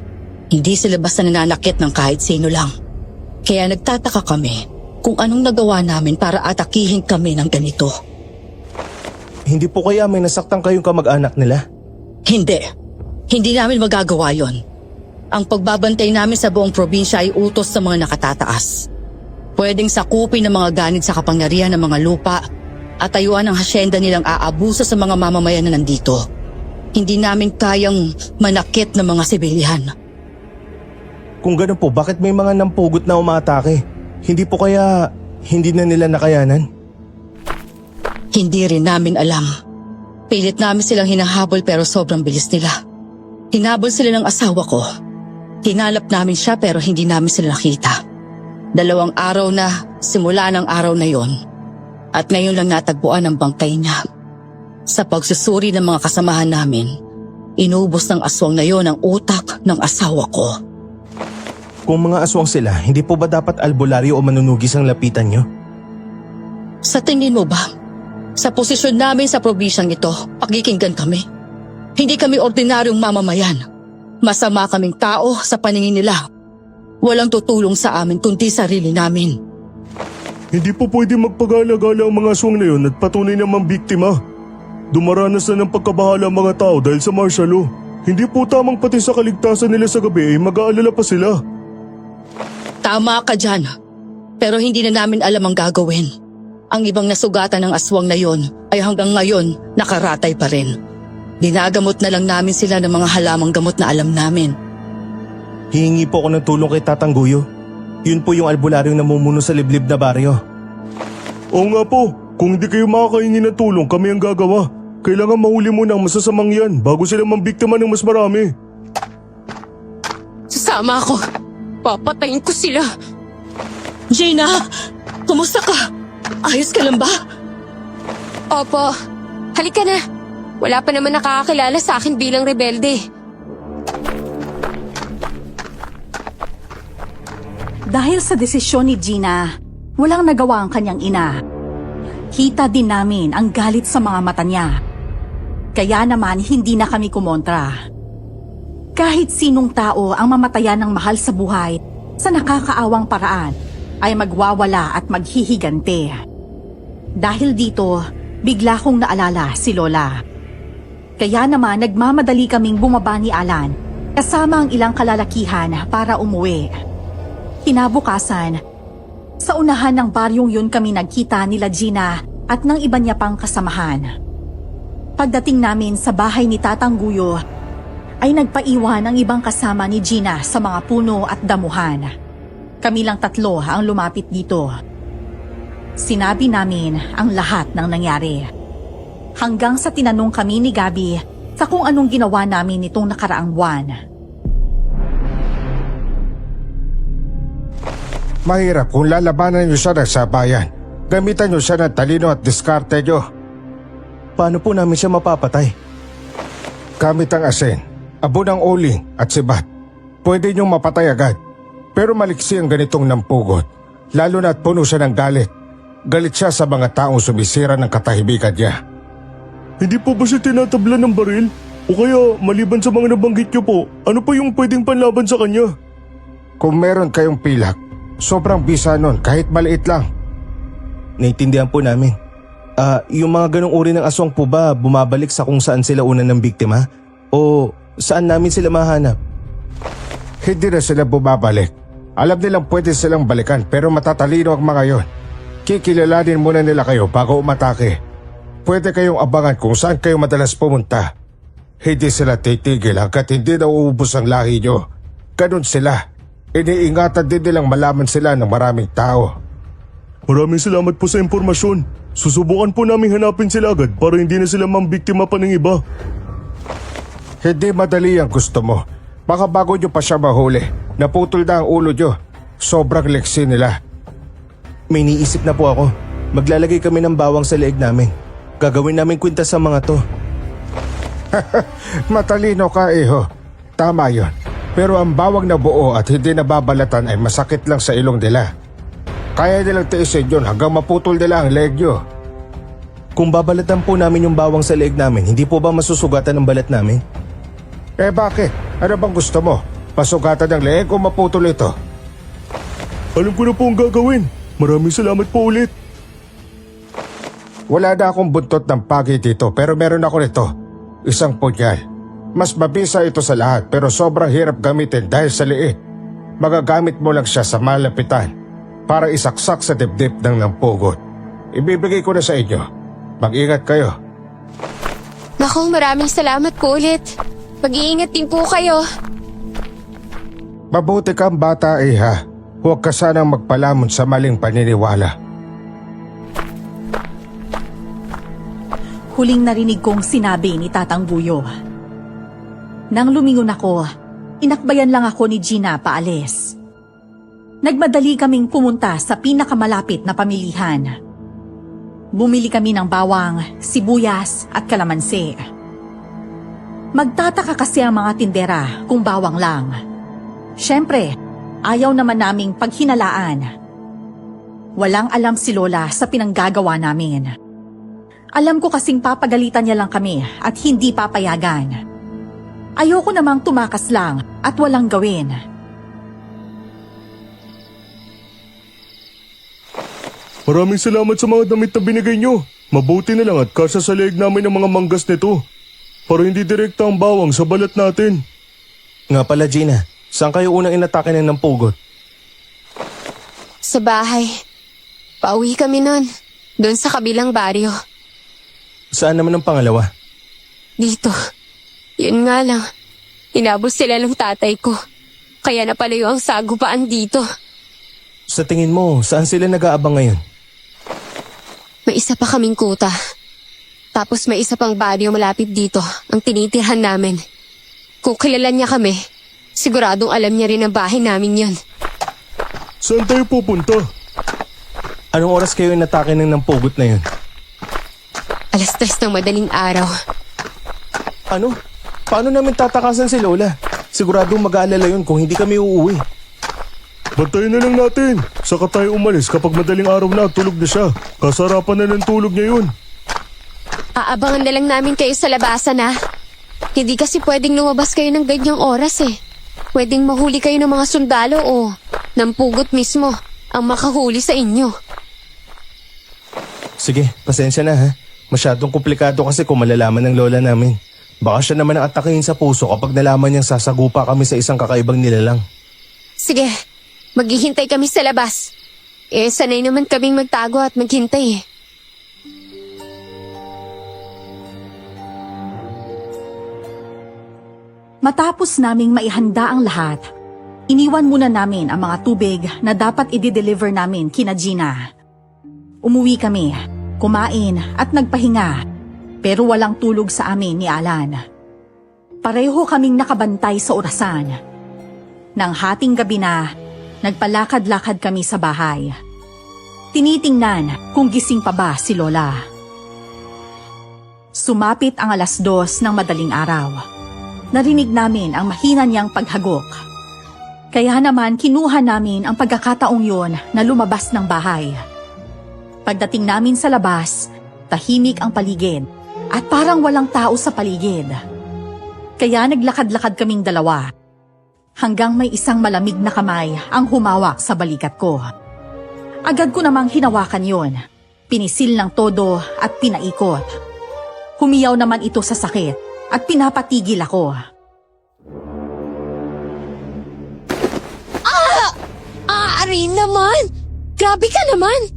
Hindi sila basta nananakit ng kahit sino lang. Kaya nagtataka kami kung anong nagawa namin para atakihin kami ng ganito. Hindi po kaya may nasaktan kayong kamag-anak nila? Hindi. Hindi namin magagawa yon. Ang pagbabantay namin sa buong probinsya ay utos sa mga nakatataas. Pwedeng sakupin ng mga ganid sa kapangyarihan ng mga lupa at tayuan ang hasyenda nilang aabuso sa mga mamamayan na nandito. Hindi namin kayang manakit ng mga sibilyan. Kung ganun po, bakit may mga nampugot na umatake? Hindi po kaya hindi na nila nakayanan? Hindi rin namin alam. Pilit namin silang hinahabol pero sobrang bilis nila. Hinabol sila ng asawa ko. Hinalap namin siya pero hindi namin sila nakita. 2 araw na simula ng araw na yon. At ngayon lang natagpuan ang bangkay niya. Sa pagsusuri ng mga kasamahan namin, inubos ng aswang na yon ang utak ng asawa ko. Kung mga aswang sila, hindi po ba dapat albularyo o manunugis ang lapitan nyo? Sa tingin mo ba, sa posisyon namin sa probinsyang ito, pakikinggan kami? Hindi kami ordinaryong mamamayan. Masama kaming tao sa paningin nila. Walang tutulong sa amin kundi sarili namin. Hindi po pwede magpagala-gala ang mga aswang na yun at patunay namang biktima. Dumaranas na ng pagkabahala ang mga tao dahil sa martial law. Hindi po tamang pati sa kaligtasan nila sa gabi ay mag-aalala pa sila. Tama ka dyan. Pero hindi na namin alam ang gagawin. Ang ibang nasugatan ng aswang na yon ay hanggang ngayon nakaratay pa rin. Dinagamot na lang namin sila ng mga halamang gamot na alam namin. Hihingi po ako ng tulong kay Tatang Guyo. Yun po yung albularyong namumuno sa liblib na baryo. Oo nga po, kung hindi kayo makakahingi ng tulong, kami ang gagawa. Kailangan mahuli muna ang masasamang yan bago sila mambiktima ng mas marami. Sasama ako. Papatayin ko sila. Jaina, kumusta ka? Ayos ka lang ba? Opo. Halika na. Wala pa naman nakakakilala sa akin bilang rebelde. Dahil sa desisyon ni Gina, walang nagawa ang kanyang ina. Kita din namin ang galit sa mga mata niya. Kaya naman hindi na kami kumontra. Kahit sinong tao ang mamatayan ng mahal sa buhay sa nakakaawang paraan ay magwawala at maghihigante. Dahil dito, bigla kong naalala si Lola. Kaya naman nagmamadali kaming bumaba ni Alan kasama ang ilang kalalakihan para umuwi. Kinabukasan, sa unahan ng baryong yun kami nagkita nila Gina at ng iba niya pang kasamahan. Pagdating namin sa bahay ni Tatang Guyo, ay nagpaiwan ang ibang kasama ni Gina sa mga puno at damuhan. Kami lang 3 ang lumapit dito. Sinabi namin ang lahat ng nangyari. Hanggang sa tinanong kami ni Gabi sa kung anong ginawa namin nitong nakaraang buwan. Mahirap kung lalabanan niyo siya ng sabayan. Gamitan niyo siya ng talino at diskarte niyo. Paano po namin siya mapapatay? Gamit ang asin, abo ng uling at sibat. Pwede niyong mapatay agad. Pero maliksi ang ganitong nampugot. Lalo na't puno siya ng galit. Galit siya sa mga taong sumisira ng katahimikan niya. Hindi po ba siya tinatabla ng baril? O kaya, maliban sa mga nabanggit niyo po, ano pa yung pwedeng panlaban sa kanya? Kung meron kayong pilak, sobrang bisa nun kahit maliit lang. Naintindihan po namin. Yung mga ganong uri ng aswang po ba bumabalik sa kung saan sila una ng biktima? O saan namin sila mahanap? Hindi na sila bumabalik. Alam nilang pwede silang balikan pero matatalino ang mga yon. Kikilalanin muna nila kayo bago umatake. Pwede kayong abangan kung saan kayo madalas pumunta. Hindi sila titigil hanggat hindi nauubos ang lahi nyo. Ganun sila. Iniingatan din nilang malaman sila ng maraming tao. Maraming salamat po sa impormasyon. Susubukan po namin hanapin sila agad para hindi na sila mambiktima pa ng iba. Hindi madali ang gusto mo. Baka bago nyo pa siya mahuli, naputol na ang ulo nyo. Sobrang leksi nila. May niisip na po ako. Maglalagay kami ng bawang sa leeg namin. Gagawin namin kwintas sa mga to. Matalino ka, Iho. Tama yon. Pero ang bawang na buo at hindi nababalatan ay masakit lang sa ilong nila. Kaya nilang tiisin yun hanggang maputol nila ang leeg nyo. Kung babalatan po namin yung bawang sa leeg namin, hindi po ba masusugatan ang balat namin? Eh bakit? Ano bang gusto mo? Pasugatan ng leeg o maputol ito? Alam ko na po ang gagawin. Maraming salamat po ulit. Wala na akong buntot ng pagi dito pero meron ako nito. Isang punyal. Mas mabisa ito sa lahat pero sobrang hirap gamitin dahil sa liit. Magagamit mo lang siya sa malapitan para isaksak sa dibdib ng lampugot. Ibibigay ko na sa inyo. Mag-ingat kayo. Naku, maraming salamat po ulit. Mag-iingat din po kayo. Mabuti kang bata, Iha. Huwag ka sanang magpalamon sa maling paniniwala. Huling narinig kong sinabi ni Tatang Buyo. Nang lumingon ako, inakbayan lang ako ni Gina paalis. Nagmadali kaming pumunta sa pinakamalapit na pamilihan. Bumili kami ng bawang, sibuyas at kalamansi. Magtataka kasi ang mga tindera kung bawang lang. Siyempre, ayaw naman naming paghinalaan. Walang alam si Lola sa pinanggagawa namin. Alam ko kasing papagalitan niya lang kami at hindi papayagan. Ayoko namang tumakas lang at walang gawin. Maraming salamat sa mga damit na binigay nyo. Mabuti na lang at kasya sa leeg namin ang mga manggas nito. Para hindi direkta ang bawang sa balat natin. Nga pala, Gina, saan kayo unang inatake ng nampugot? Sa bahay. Pauwi kami nun. Doon sa kabilang baryo. Saan naman ang pangalawa? Dito. Yun nga lang. Inabos sila ng tatay ko. Kaya napalayo ang sagupaan dito. Sa tingin mo, saan sila nag-aabang ngayon? May isa pa kaming kuta. Tapos may isa pang baryo malapit dito ang tinitirhan namin. Kung kilala niya kami, siguradong alam niya rin ang bahay namin yun. Saan tayo pupunta? Anong oras kayo inatake ng nampugot na yun? 3:00 ng madaling araw. Ano? Paano namin tatakasan si Lola? Siguradong mag-aalala yun kung hindi kami uuwi. Bantayan na lang natin. Saka tayo umalis kapag madaling araw na tulog na siya. Kasarapan na ng tulog niya yun. Aabangan na lang namin kayo sa labasan ha. Hindi kasi pwedeng lumabas kayo ng ganyang oras eh. Pwedeng mahuli kayo ng mga sundalo o nampugot mismo ang makahuli sa inyo. Sige, pasensya na ha. Masyadong komplikado kasi kung malalaman ng lola namin. Baka siya naman ang atakihin sa puso kapag nalaman niyang sasagupa kami sa isang kakaibang nilalang. Sige, maghihintay kami sa labas. Sanay naman kaming magtago at maghintay eh. Matapos naming maihanda ang lahat, iniwan muna namin ang mga tubig na dapat i-deliver namin kina Gina. Umuwi kami, kumain at nagpahinga, pero walang tulog sa amin ni Alan. Pareho kaming nakabantay sa orasan. Nang hating gabi na, nagpalakad-lakad kami sa bahay. Tinitingnan kung gising pa ba si Lola. Sumapit ang 2:00 ng madaling araw. Narinig namin ang mahina niyang paghagok. Kaya naman kinuha namin ang pagkakataong yon na lumabas ng bahay. Pagdating namin sa labas, tahimik ang paligid at parang walang tao sa paligid. Kaya naglakad-lakad kaming dalawa. Hanggang may isang malamig na kamay ang humawak sa balikat ko. Agad ko namang hinawakan yon. Pinisil ng todo at pinaikot. Humiyaw naman ito sa sakit at pinapatigil ako. Arin naman! Grabe ka naman!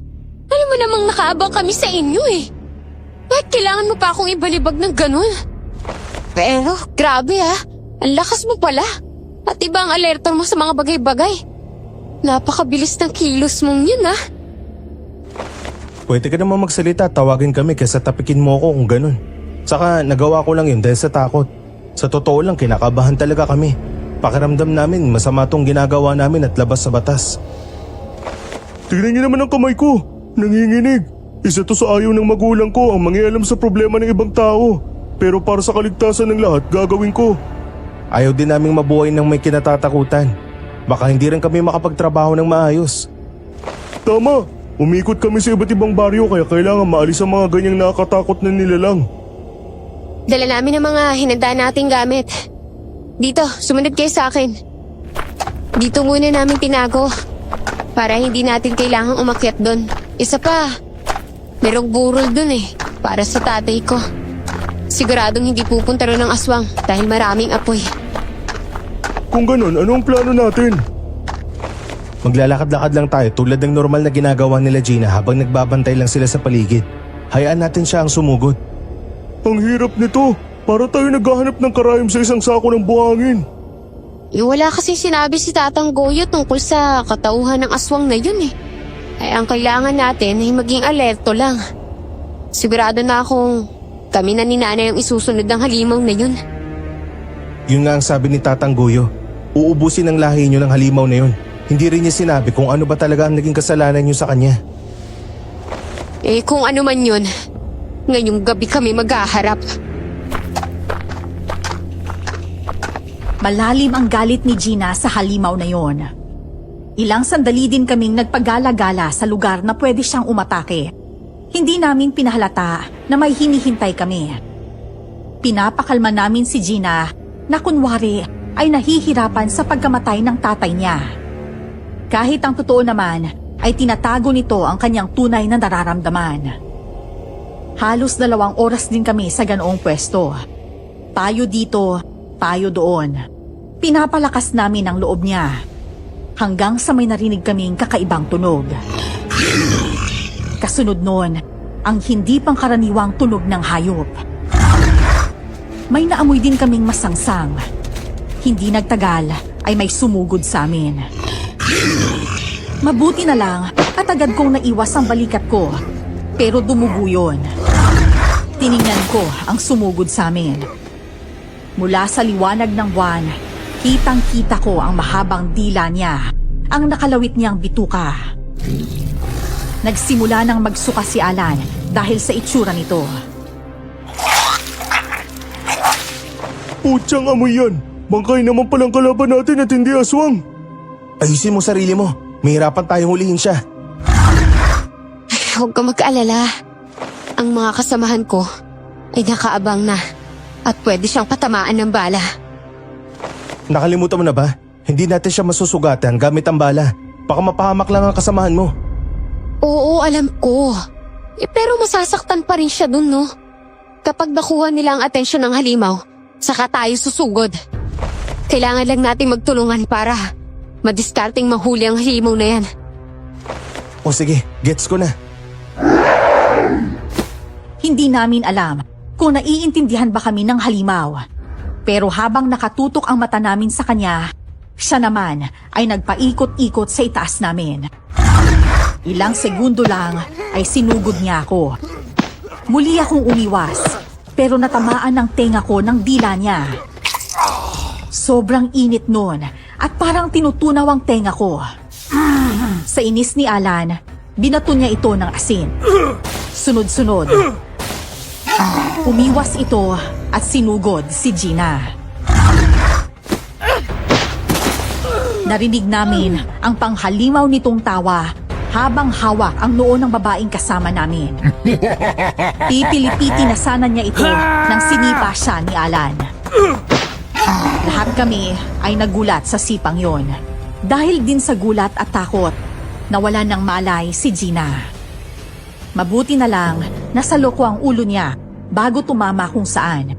Alam mo mo namang nakaabang kami sa inyo eh. Bakit kailangan mo pa akong ibalibag ng ganun? Pero, grabe ah. Ang lakas mo pala. At iba ang alerto mo sa mga bagay-bagay. Napakabilis ng kilos mong yun ah. Pwede ka naman magsalita, tawagin kami kaysa tapikin mo ako kung ganun. Saka nagawa ko lang yun dahil sa takot. Sa totoo lang, kinakabahan talaga kami. Pakiramdam namin masama tong ginagawa namin at labas sa batas. Tingnan niyo naman ang kamay ko. Nanginginig. Isa to sa ayaw ng magulang ko ang mangialam sa problema ng ibang tao. Pero para sa kaligtasan ng lahat, gagawin ko. Ayaw din naming mabuhay ng may kinatatakutan. Baka hindi rin kami makapagtrabaho ng maayos. Tama. Umikot kami sa iba't ibang baryo kaya kailangan maalis ang mga ganyang nakakatakot na nilalang. Dala namin ang mga hinanda nating gamit. Dito, sumunod kayo sa akin. Dito muna namin tinago. Para hindi natin kailangang umakyat doon. Isa pa, merong burol doon eh. Para sa tatay ko. Siguradong hindi pupunta ron ng aswang dahil maraming apoy. Kung ganun, ano ang plano natin? Maglalakad-lakad lang tayo tulad ng normal na ginagawa nila Gina habang nagbabantay lang sila sa paligid. Hayaan natin siya ang sumugod. Ang hirap nito. Para tayo naghahanap ng karayom sa isang sako ng buhangin. Wala kasi sinabi si Tatang Goyo tungkol sa katauhan ng aswang na yun eh. Ay ang kailangan natin ay maging alerto lang. Sigurado na akong kami na ni Nanay ang isusunod ng halimaw na yun. Yun nga ang sabi ni Tatang Goyo. Uubusin ang lahi niyo ng halimaw na yun. Hindi rin niya sinabi kung ano ba talaga ang naging kasalanan niyo sa kanya. Kung ano man yun, ngayong gabi kami maghaharap. Malalim ang galit ni Gina sa halimaw na yon. Ilang sandali din kaming nagpagala-gala sa lugar na pwede siyang umatake. Hindi namin pinahalata na may hinihintay kami. Pinapakalma namin si Gina na kunwari ay nahihirapan sa pagkamatay ng tatay niya. Kahit ang totoo naman ay tinatago nito ang kanyang tunay na nararamdaman. Halos 2 oras din kami sa ganoong pwesto. Payo dito, payo doon. Pinapalakas namin ang loob niya hanggang sa may narinig kaming kakaibang tunog. Kasunod nun, ang hindi pangkaraniwang tunog ng hayop. May naamoy din kaming masangsang. Hindi nagtagal ay may sumugod sa amin. Mabuti na lang at agad kong naiwas ang balikat ko, pero dumugo yun. Tiningnan ko ang sumugod sa amin. Mula sa liwanag ng buwan, kitang-kita ko ang mahabang dila niya, ang nakalawit niyang bituka. Nagsimula nang magsuka si Alan dahil sa itsura nito. Putsang amoy yan. Bangkay naman palang kalaban natin at hindi aswang. Ayusin mo sarili mo. Mahirapan tayong hulihin siya. Huwag ka mag-alala. Ang mga kasamahan ko ay nakaabang na at pwede siyang patamaan ng bala. Nakalimutan mo na ba? Hindi natin siya masusugatan gamit ang bala. Baka mapahamak lang ang kasamahan mo. Oo, alam ko. Pero masasaktan pa rin siya dun, no? Kapag nakuha nila ang atensyon ng halimaw, saka tayo susugod. Kailangan lang nating magtulungan para madiskarteng mahuli ang halimaw na yan. O sige, gets ko na. Hindi namin alam kung naiintindihan ba kami ng halimaw. Pero habang nakatutok ang mata namin sa kanya, siya naman ay nagpaikot-ikot sa itaas namin. Ilang segundo lang ay sinugod niya ako. Muli akong umiwas, pero natamaan ng tenga ko ng dila niya. Sobrang init nun at parang tinutunaw ang tenga ko. Sa inis ni Alan, binato niya ito ng asin. Sunod-sunod. Umiwas ito at sinugod si Gina. Narinig namin ang panghalimaw nitong tawa habang hawak ang noo ng babaeng kasama namin. Pipili-piti na sana niya ito nang sinipa siya ni Alan. Lahat kami ay nagulat sa sipang yon. Dahil din sa gulat at takot, nawala ng malay si Gina. Mabuti na lang nasalo ko ang ulo niya bago tumama kung saan.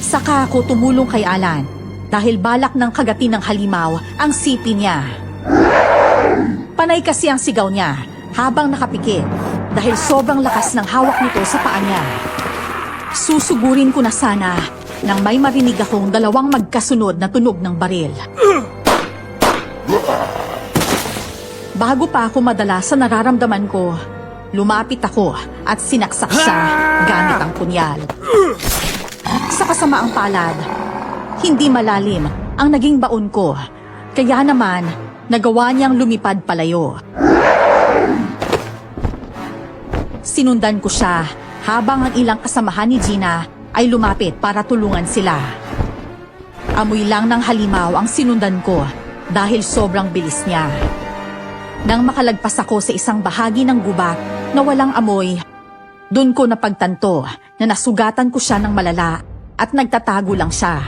Saka ako tumulong kay Alan dahil balak ng kagatin ng halimaw ang sipi niya. Panay kasi ang sigaw niya habang nakapikit dahil sobrang lakas ng hawak nito sa paa niya. Susugurin ko na sana nang may marinig akong dalawang magkasunod na tunog ng baril. Bago pa ako madala sa nararamdaman ko, lumapit ako at sinaksak siya gamit ang punyal. Sa kasamaang palad, hindi malalim ang naging baon ko, kaya naman nagawa niyang lumipad palayo. Sinundan ko siya habang ang ilang kasamahan ni Gina ay lumapit para tulungan sila. Amoy lang ng halimaw ang sinundan ko dahil sobrang bilis niya. Nang makalagpas ako sa isang bahagi ng gubat na walang amoy, doon ko napagtanto na nasugatan ko siya ng malala at nagtatago lang siya.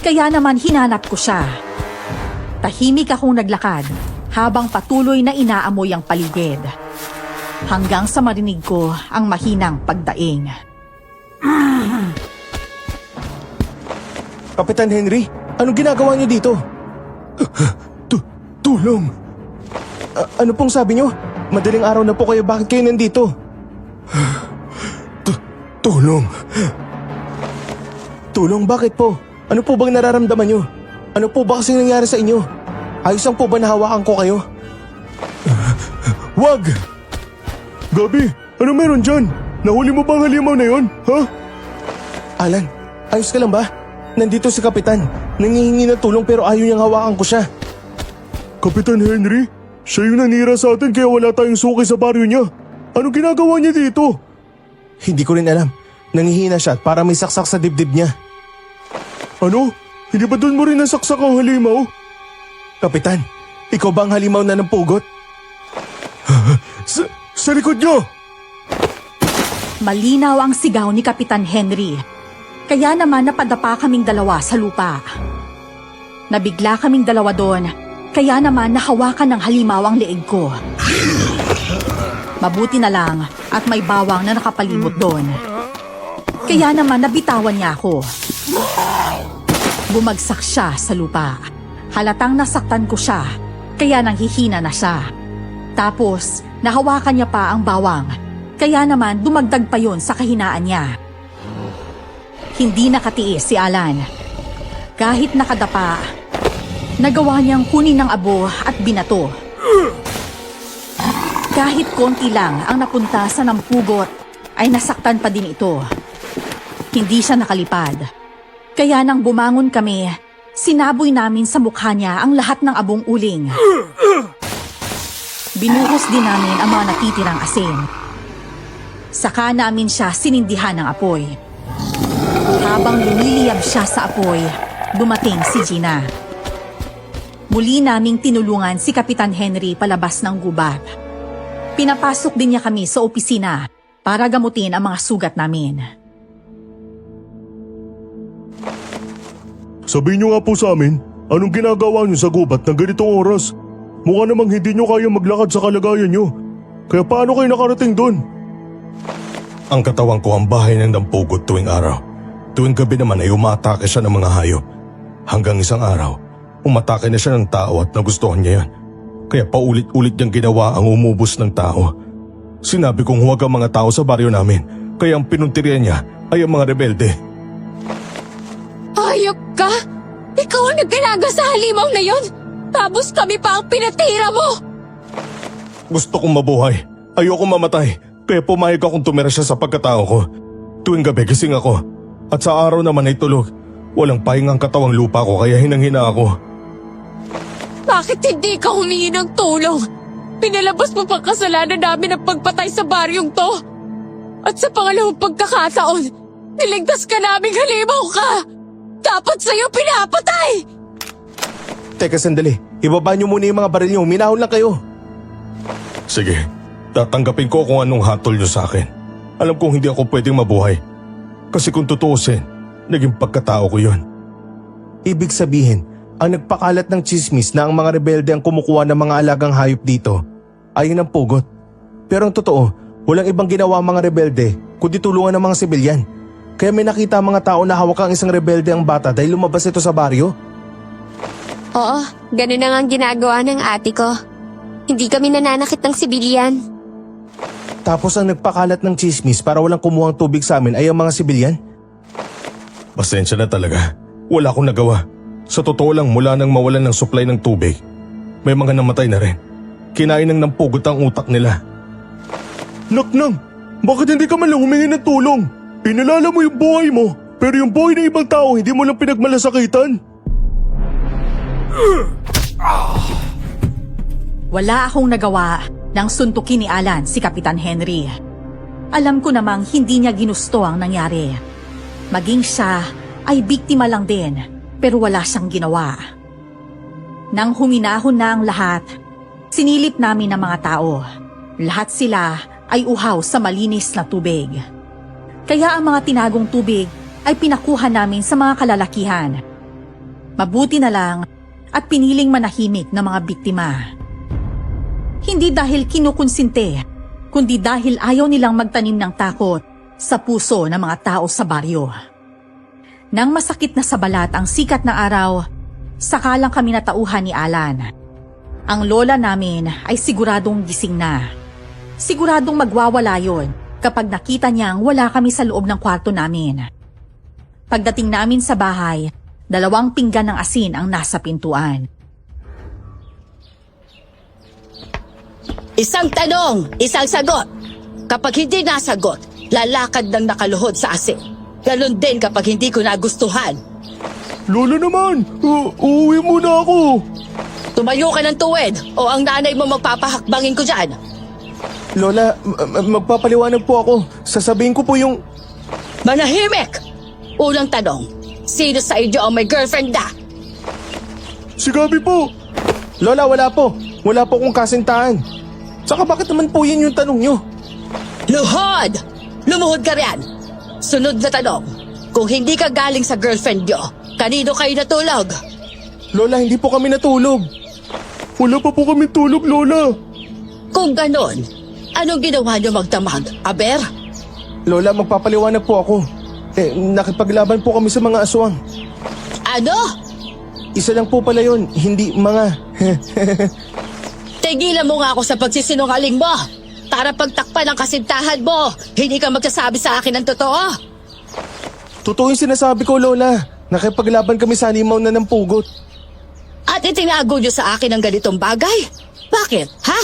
Kaya naman hinanap ko siya. Tahimik akong naglakad habang patuloy na inaamoy ang paligid. Hanggang sa marinig ko ang mahinang pagdaing. Kapitan Henry, anong ginagawa niyo dito? Tulong! Ano pong sabi niyo? Madaling araw na po kayo, bakit kayo nandito? Tulong! Tulong, bakit po? Ano po bang nararamdaman niyo? Ano po ba kasing nangyari sa inyo? Ayos lang po ba nahawakan ko kayo? Wag! Gabi, ano meron dyan? Nahuli mo ba ang halimaw na yon, ha? Alan, ayos ka lang ba? Nandito si Kapitan. Nangihingi ng tulong pero ayaw niyang hawakan ko siya. Kapitan Henry, siya yung nanira sa atin kaya wala tayong suki sa baryo niya. Ano ginagawa niya dito? Hindi ko rin alam. Nangihina siya at para may saksak sa dibdib niya. Ano? Hindi ba doon mo rin nasaksak ang halimaw? Kapitan, ikaw ba ang halimaw na ng pugot? Sa likod niyo! Malinaw ang sigaw ni Kapitan Henry. Kaya naman napadapa kaming dalawa sa lupa. Nabigla kaming dalawa doon, kaya naman nahawakan ng halimaw ang leeg ko. Mabuti na lang at may bawang na nakapalibot doon. Kaya naman nabitawan niya ako. Bumagsak siya sa lupa. Halatang nasaktan ko siya, kaya nanghihina na siya. Tapos, nahawakan niya pa ang bawang, kaya naman dumagdag pa yon sa kahinaan niya. Hindi nakatiis si Alan. Kahit nakadapa, nagawa niyang kunin ng abo at binato. Kahit konti lang ang napunta sa nampugot, ay nasaktan pa din ito. Hindi siya nakalipad. Kaya nang bumangon kami, sinaboy namin sa mukha niya ang lahat ng abong uling. Binuhos din namin ang mga natitirang asin. Saka namin siya sinindihan ng apoy. Habang lumiliyab siya sa apoy, dumating si Gina. Muli naming tinulungan si Kapitan Henry palabas ng gubat. Pinapasok din niya kami sa opisina para gamutin ang mga sugat namin. Sabihin niyo nga po sa amin, anong ginagawa niyo sa gubat ng ganitong oras? Mukha namang hindi niyo kaya maglakad sa kalagayan niyo. Kaya paano kayo nakarating doon? Ang katawan ko ang bahay ng dampugot tuwing araw. Tuwing gabi naman ay umatake siya ng mga hayop. Hanggang isang araw, umatake na siya ng tao at nagustuhan niya yan. Kaya paulit-ulit niyang ginawa ang umubos ng tao. Sinabi kong huwag ang mga tao sa baryo namin, kaya ang pinuntirian niya ay ang mga rebelde. Hayop ka? Ikaw ang nagkalaga sa halimaw na yon? Tapos kami pa ang pinatira mo! Gusto kong mabuhay. Ayoko mamatay. Kaya pumayag akong tumira siya sa pagkatao ko. Tuwing gabi gising ako. At sa araw naman ay tulog. Walang pahingang katawang lupa ko kaya hinang-hina ako. Bakit hindi ka humingi ng tulong? Pinalabas mo pang kasalanan namin ang pagpatay sa baryong to. At sa pangalawang pagkakataon, niligtas ka naming halimaw ka! Dapat sa'yo pinapatay! Teka sandali, ibaba niyo muna yung mga baril niyo, minahon lang kayo. Sige, tatanggapin ko kung anong hatol niyo sa akin. Alam kong hindi ako pwedeng mabuhay. Kasi kung tutuusin, naging pagkatao ko yun. Ibig sabihin, ang nagpakalat ng chismis na ang mga rebelde ang kumukuha ng mga alagang hayop dito, ayun ang pugot. Pero ang totoo, walang ibang ginawa ang mga rebelde kundi tulungan ng mga sibilyan. Kaya may nakita ang mga tao na hawak ang isang rebelde ang bata dahil lumabas ito sa baryo. Oo, ganun na nga ang ginagawa ng ate ko. Hindi kami nananakit ng sibilyan. Tapos ang nagpakalat ng chismis para walang kumuhang tubig sa amin ay ang mga sibilyan? Pasensya na talaga. Wala akong nagawa. Sa totoo lang, mula nang mawalan ng supply ng tubig, may mga namatay na rin. Kinain ng nampugot ang utak nila. Naknang, bakit hindi ka man lang humingi ng tulong? Pinalala mo yung buhay mo, pero yung buhay ng ibang tao hindi mo lang pinagmalasakitan. Wala akong nagawa nang suntukin ni Alan si Kapitan Henry. Alam ko namang hindi niya ginusto ang nangyari. Maging siya ay biktima lang din, pero wala siyang ginawa. Nang huminahon na ang lahat, sinilip namin ang mga tao. Lahat sila ay uhaw sa malinis na tubig. Kaya ang mga tinagong tubig ay pinakuha namin sa mga kalalakihan. Mabuti na lang at piniling manahimik ng mga biktima. Hindi dahil kinukonsinte, kundi dahil ayaw nilang magtanim ng takot sa puso ng mga tao sa baryo. Nang masakit na sa balat ang sikat ng araw, saka lang kami natauhan ni Alan. Ang lola namin ay siguradong gising na. Siguradong magwawala yon kapag nakita niyang wala kami sa loob ng kwarto namin. Pagdating namin sa bahay, 2 pinggan ng asin ang nasa pintuan. Isang tanong, isang sagot. Kapag hindi nasagot, lalakad ng nakaluhod sa asin. Ganon din kapag hindi ko nagustuhan. Lola naman, uuwi muna ako. Tumayo ka ng tuwid o ang nanay mo magpapahakbangin ko dyan. Lola, magpapaliwanag po ako. Sasabihin ko po yung... Manahimik! Unang tanong, sino sa inyo ang may girlfriend na? Si Gabi po. Lola, wala po. Wala po akong kasintahan. Saka bakit naman po yun yung tanong nyo? Luhod! Lumuhod ka riyan. Sunod na tanong, kung hindi ka galing sa girlfriend nyo, kanino kayo natulog? Lola, hindi po kami natulog. Wala pa po kami tulog, Lola. Kung ganon, anong ginawa nyo magdamag, Aber? Lola, magpapaliwanag po ako. Nakipaglaban po kami sa mga aswang. Ano? Isa lang po pala yun, hindi mga... Tigilan mo nga ako sa pagsisinungaling mo. Para pagtakpan ang kasintahan mo, hindi ka magsasabi sa akin ng totoo. Totoo yung sinasabi ko, Lola. Nakipaglaban kami sa halimaw na ng pugot. At itinago nyo sa akin ang ganitong bagay? Bakit, ha?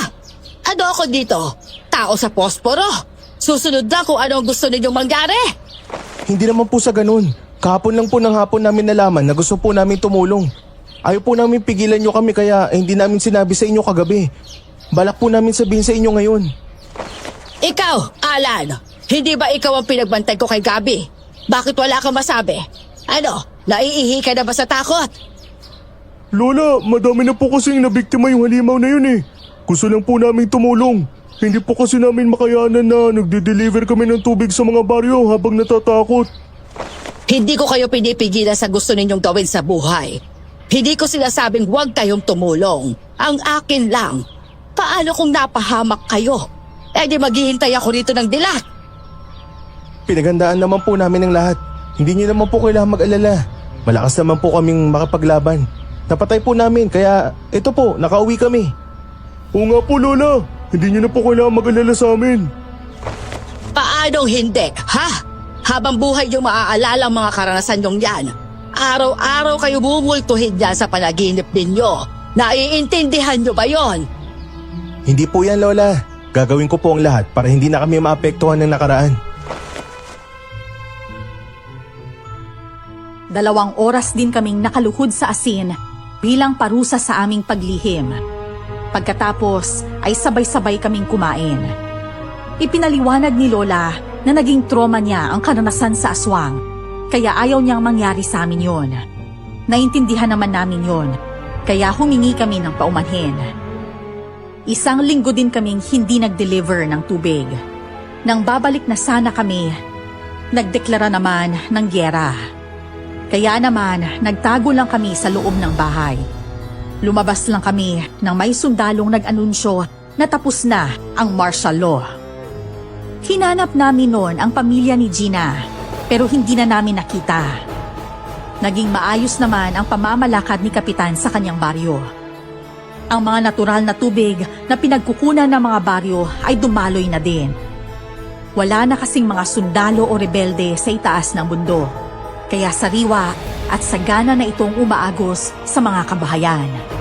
Ano ako dito? Tao sa posporo? Susunod na kung ano ang gusto ninyong mangyari? Hindi naman po sa ganun. Kahapon lang po ng hapon namin nalaman na gusto po namin tumulong. Ayaw po namin pigilan nyo kami kaya hindi namin sinabi sa inyo kagabi. Balak po namin sabihin sa inyo ngayon. Ikaw, Alan, hindi ba ikaw ang pinagbantay ko kay Gabi? Bakit wala kang masabi? Ano, naiihi ka na ba sa takot? Lola, madami na po kasing nabiktima yung halimaw na yun eh. Gusto lang po namin tumulong. Hindi po kasi namin makayanan na nagde-deliver kami ng tubig sa mga baryo habang natatakot. Hindi ko kayo pinipigilan sa gusto ninyong gawin sa buhay. Hindi ko sinasabing huwag kayong tumulong. Ang akin lang, paano kung napahamak kayo? Di maghihintay ako rito ng dilat. Pinaghandaan naman po namin ang lahat. Hindi niyo naman po kailangan mag-alala. Malakas naman po kaming makapaglaban. Napatay po namin kaya ito po, nakauwi kami. Oo nga po, Lola. Hindi niyo na po kailangan mag-alala sa amin. Paanong hindi, ha? Habang buhay yung maaalala ang mga karanasan nyong yan. Araw-araw kayo bumultuhin dyan sa panaginip ninyo. Naiintindihan nyo ba yon? Hindi po yan, Lola. Gagawin ko po ang lahat para hindi na kami maapektuhan ng nakaraan. 2 oras din kaming nakaluhod sa asin bilang parusa sa aming paglihim. Pagkatapos ay sabay-sabay kaming kumain. Ipinaliwanag ni Lola na naging trauma niya ang karanasan sa aswang, kaya ayaw niyang mangyari sa amin yon. Naintindihan naman namin yon, kaya humingi kami ng paumanhin. 1 linggo din kaming hindi nag-deliver ng tubig. Nang babalik na sana kami, nagdeklara naman ng gyera. Kaya naman, nagtago lang kami sa loob ng bahay. Lumabas lang kami nang may sundalong nag-anunsyo na tapos na ang martial law. Hinanap namin noon ang pamilya ni Gina, pero hindi na namin nakita. Naging maayos naman ang pamamalakad ni Kapitan sa kanyang baryo. Ang mga natural na tubig na pinagkukunan ng mga baryo ay dumaloy na din. Wala na kasing mga sundalo o rebelde sa itaas ng mundo. Kaya sariwa at sagana na itong umaagos sa mga kabahayan.